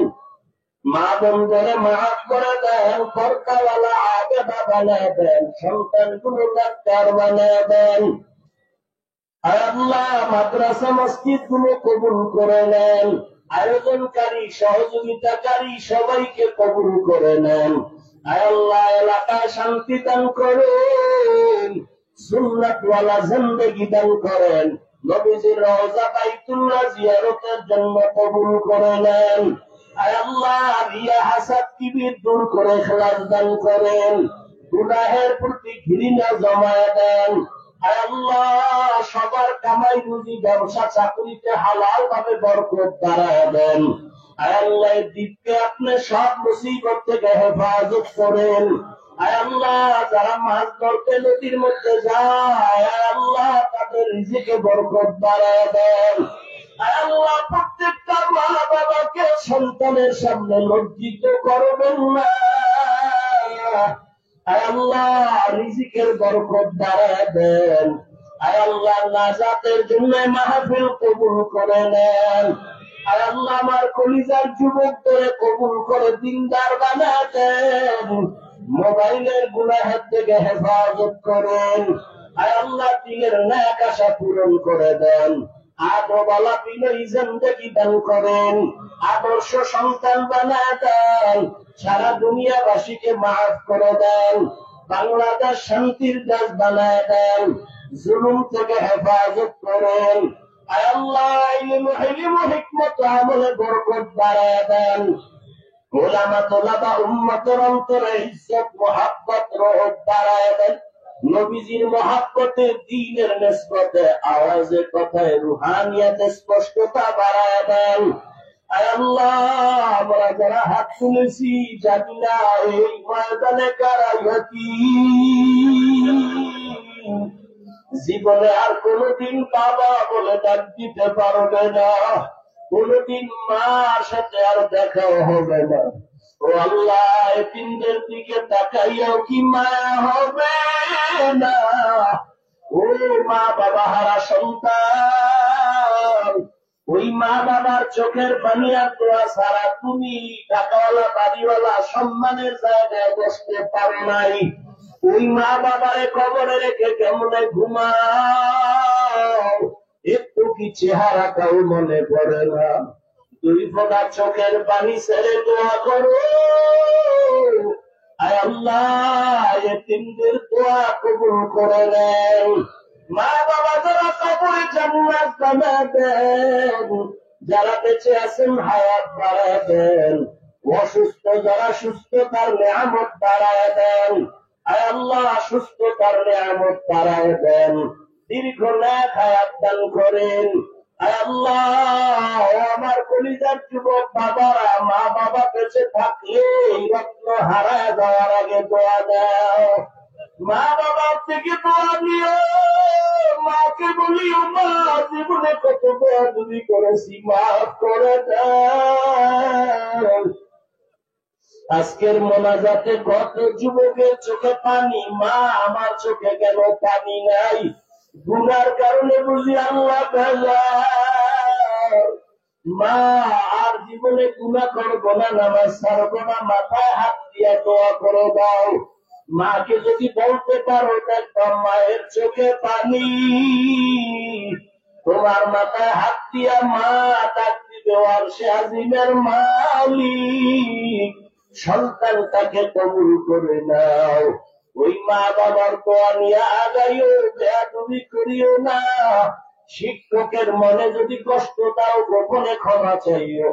মা বোনদের মাফ করে দেন পর্দাওয়ালা আবেদা বানায় দেন সন্তানগুলো ডাক্তার বানায় দেন আয় আল্লাহ মাদ্রাসা মসজিদ গুলো কবুল করে নেন আয়োজনকারী সহযোগিতাকারী সবাইকে কবুল করে নেন আয় আল্লাহ এলাকায় শান্তি দান করেন সুন্নাতওয়ালা জিন্দেগি দান করেন নবীজির রওজা বাইতুল্লাহ জিয়ারতের জন্য কবুল করে নেন আয় আল্লাহ রিয়া হাসাদ কিবির দূর করে ইখলাস দান করেন গুনাহের প্রতি ঘৃণা জমায়ে দেন আয় আল্লাহ সবার কামাই রুজি ব্যবসা চাকরিতে হালাল ভাবে বরকত বাড়ায় দেন আয় আল্লাহ দ্বীপকে আপনি সব মুসিবত থেকে হেফাজত করেন আয় আল্লাহ যারা মাছ ধরতে নদীর মধ্যে যায় আয় আল্লাহ তাদের রিজিকে বরকত বাড়ায় দেন আয় আল্লাহ প্রত্যেকটা মা বাবাকে সন্তানের সামনে লজ্জিত করবেন না আয় আল্লাহ রিজিকের বরকত বাড়ায় দেন আয় আল্লাহ নাজাতের জন্য মাহফিল কবুল করে নেন আয় আল্লাহ আমার কলিজার যুবকদের কবুল করে দিনদার বানায় দেন মোবাইলের গুনাহের থেকে হেফাজত করেন। আয় আল্লাহ দিলের ন্যাক আশা পূরণ করে দেন। আদরওয়ালা বিনয়ী জিন্দেগি দান করেন। আদর্শ সন্তান বানায় দেন। সারা দুনিয়াবাসীকে মাফ করে দেন। বাংলাদেশ শান্তির দেশ বানায় দেন। জুলুম থেকে হেফাজত করেন। আয় আল্লাহ ইলম হিকমত আমলে বরকত বাড়ায় দেন। ওলামা তোলাবা উম্মতের অন্তরে ইজ্জত মুহাব্বত রহমত বাড়ায় দেন। নবীজির মুহাব্বতে দ্বীনের নিসবতে আওয়াজে কথায় রুহানিয়াতে স্পষ্টতা বাড়ায় দেন। আয় আল্লাহ আমরা যারা হাত তুলেছি জানি না এই ময়দানে কারা ইয়াতীম, জীবনে আর কোনদিন বাবা বলে ডাক দিতে পারবে না, কোনদিন মার সাথে আর দেখাও হবে না। ও আল্লাহ এতিমদের দিকে তাকাইয়াও কি মায়া হবে না? ও মা বাবা হারা সন্তান, ওই মা বাবার চোখের পানি আর দোয়া ছাড়া তুমি টাকাওয়ালা বাড়িওয়ালা সম্মানের জায়গায় বসতে পারো নাই। ওই মা বাবারে কবরে রেখে কেমনে ঘুমাও? একটু কি চেহারাটাও মনে পড়ে না? দুই ফোঁটা চোখের পানি ছেড়ে দোয়া করো। আয় আল্লাহ এতিমদের দোয়া কবুল করে নেন। মা বাবা যারা কবরে জান্নাত বানায় দেন, যারা বেঁচে আছেন হায়াত বাড়ায় দেন, অসুস্থ যারা সুস্থতার নিয়ামত বাড়ায় দেন। আয় আল্লাহ সুস্থতার নিয়ামত বাড়ায় দেন, দীর্ঘ নেক হায়াত দান করেন। আয় আল্লাহ আমার কলিজার যুবক বাবারা মা বাবা বেঁচে থাকলে রত্ন হারায় যাওয়ার আগে দোয়া দাও। মা বাবার থেকে দোয়া নিও। মাকে বলিও মা জীবনে কত দোয়া যদি করেছি মাফ করে দাও। আজকের মোনাজাতে কত যুবকের চোখে পানি, মা আমার চোখে কেন পানি নাই? গুনার কারণে বুঝি আল্লাহ বেজার। মা আর জীবনে গুনাহ করবো না, নামাজ ছাড়বো না, মাথায় হাত দিয়া দোয়া করে দাও। মাকে যদি বলতে পারো দেখতাম মায়ের চোখে পানি, তোমার মাথায় হাত দিয়া মা ডাক দিবে আরশে আজিমের মালিক, সন্তানটাকে কবুল করে নাও। ওই মা বাবার দোয়া নিয়ে আগাইও, বেয়াদবি করিও না। শিক্ষকের মনে যদি কষ্ট দাও গোপনে ক্ষমা চাইও।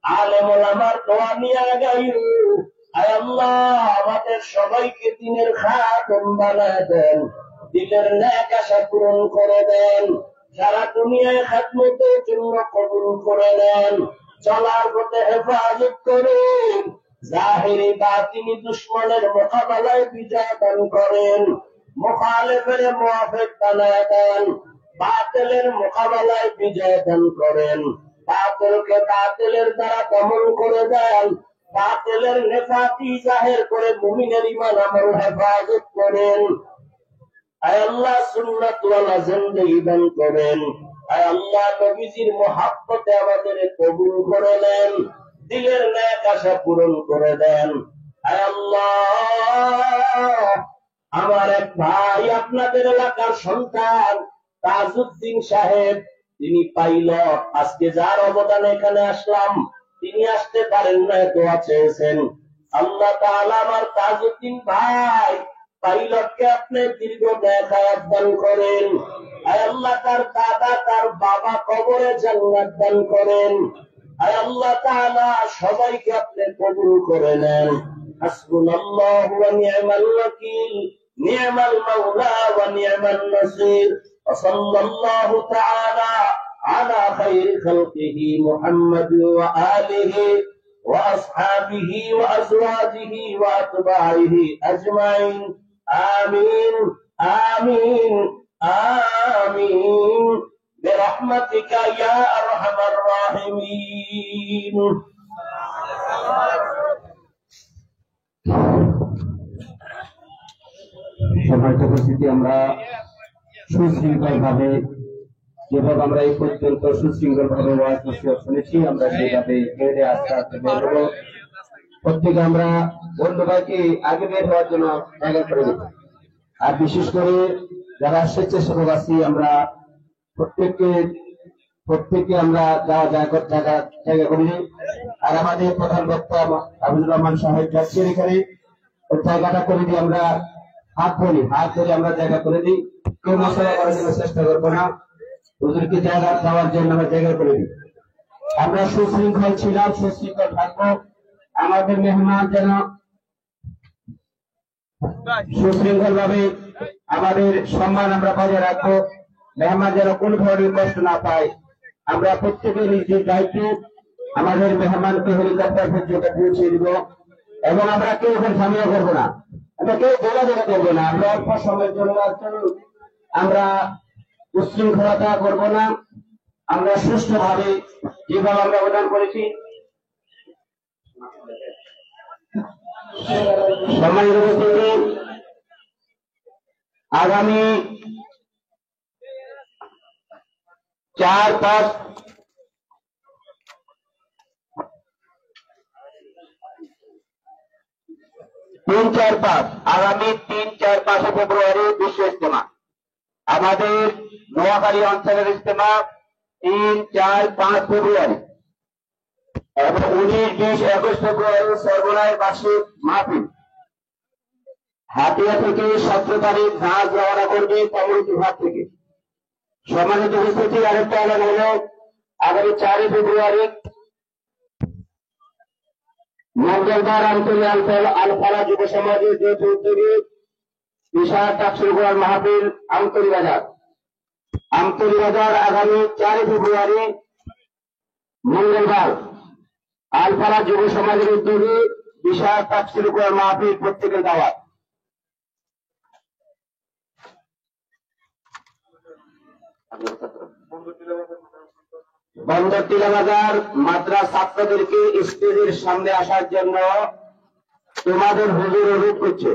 আলেম ওলামার দোয়া নিয়ে আগাইও। আয় আল্লাহ আমাদের সবাইকে দিনের খাদেম বানায় দেন, দিলের নেক আশা পূরণ করে দেন, সারা দুনিয়ায় খেদমতের জন্য কবুল করে নেন, চলার পথে হেফাজত করেন, জাহিরি বাতিনি দুশ্মনের মোকাবেলায় বিজয় দান করেন, মুখালেফের মুআফিক বানায় দেন, বাতিলের মোকাবেলায় বিজয় দান করেন, বাতিলকে বাতিলের দ্বারা দমন করে দেন, বাতিলের নেফাকি জাহির করে মুমিনের ঈমান আমল হেফাজত করেন। আয় আল্লাহ সুন্নাত ওয়ালা জিন্দেগি দান করেন। আয় আল্লাহ নবীজির মুহাব্বতে আমাদের কবুল করে নেন, দিলের নেক আশা পূরণ করে দেন। আয় আল্লাহ আমার এক ভাই আপনাদের এলাকার সন্তান তাজউদ্দিন সাহেব, তিনি পাইলট। আজকে যার অবদানে এখানে আসলাম, তিনি আসতে পারেন না, দোয়া চেয়েছেন। আল্লাহ তাআলা আমার তাজউদ্দিন ভাই পাইলটকে আপনি দীর্ঘ নেক হায়াত দান করেন। আয় আল্লাহ তার দাদা তার বাবা কবরে জান্নাত দান করেন। আয় আল্লাহ তাআলা সবাইকে আপনি কবুল করে নেন। হাসবুনাল্লাহু ওয়া নি'মাল ওয়াকিল, নি'মাল মাওলা ওয়া নি'মান নাসির। ওয়া সাল্লাল্লাহু তাআলা আলা খায়রি খালকিহি মুহাম্মাদ ওয়া আলিহি ওয়া আসহাবিহি ওয়া আজওয়াজিহি ওয়া আতবাইহি আজমাইন। আমিন আমিন আমিন বিরহমাতিকা ইয়া আরহামার রাহিমিন। সম্মানিত উপস্থিতি, আমরা সুশৃঙ্খল ভাবে যেভাবে আমরা এই পর্যন্ত সুশৃঙ্খল ভাবে ওয়াজ নসিহত শুনেছি, আমরা সেইভাবে আস্তে আস্তে বের হবো। প্রত্যেকে আমরা বন্ধু ভাইকে আগে বের হওয়ার জন্য জায়গা করে দেব। আর বিশেষ করে যারা স্বেচ্ছাসেবক আছি আমরা প্রত্যেককে আমরা জায়গা করে দিই। আর আমাদের প্রধান বক্তা আবুল রহমান সাহেব যাচ্ছেন এখানে, জায়গাটা করে দিই। আমরা হাত ধরে আমরা জায়গা করে দিই। কেউ মশলা করার জন্য চেষ্টা করবো না, হুজুরকে জায়গা দেওয়ার জন্য আমরা জায়গা করে দিই। আমরা সুশৃঙ্খল ছিলাম, সুশৃঙ্খল থাকবো। আমাদের মেহমান যেন সুশৃঙ্খল ভাবে আমাদের সম্মান আমরা বজায় রাখবো। মেহমান যেন কোন ধরনের কষ্ট না পায়। আমরা প্রত্যেকে নিজের দায়িত্বে আমাদের মেহমানকে হেলিকপ্টার পর্যন্ত পৌঁছে দিব এবং আমরা কেউ এখন ঝামেলা করবো না, আমরা কেউ যোগাযোগ করবো না। আমরা অল্প সময়ের জন্য আমরা উচ্ছৃঙ্খলতা করবো না। আমরা সুষ্ঠুভাবে যেভাবে আমরা অবদান করেছি সম্মানিত উপস্থিতি, আগামী 4-5 আগামী 3-4-5 ফেব্রুয়ারি বিশ্ব ইজতেমা, আমাদের নোয়াখালী অঞ্চলের ইজতেমা 3-4-5 ফেব্রুয়ারি এবং 19-20-21 ফেব্রুয়ারি সর্বনায় বার্ষিক মাহফিল। হাতিয়া থেকে 17 তারিখ জাহাজ রওনা করবে কমিউনিটি ঘাট থেকে। সম্মানিত উপস্থিতি, আরেকটা এলাকা হল আগামী 4 ফেব্রুয়ারি মঙ্গলবার আলফালা যুব সমাজের যৌথ উদ্যোগে বিশাল তাফসীর কোরআন মাহফিল আমতলী বাজার। আগামী 4 ফেব্রুয়ারি মঙ্গলবার আলফালা যুব সমাজের উদ্যোগে বিশাল তাফসীর কোরআন মাহফিল, প্রত্যেকের দাওয়াত। বন্দর টিলা বাজার মাদ্রাসা ছাত্রদেরকে স্টেজের সামনে আসার জন্য তোমাদের হুজুর অনুরোধ করছে।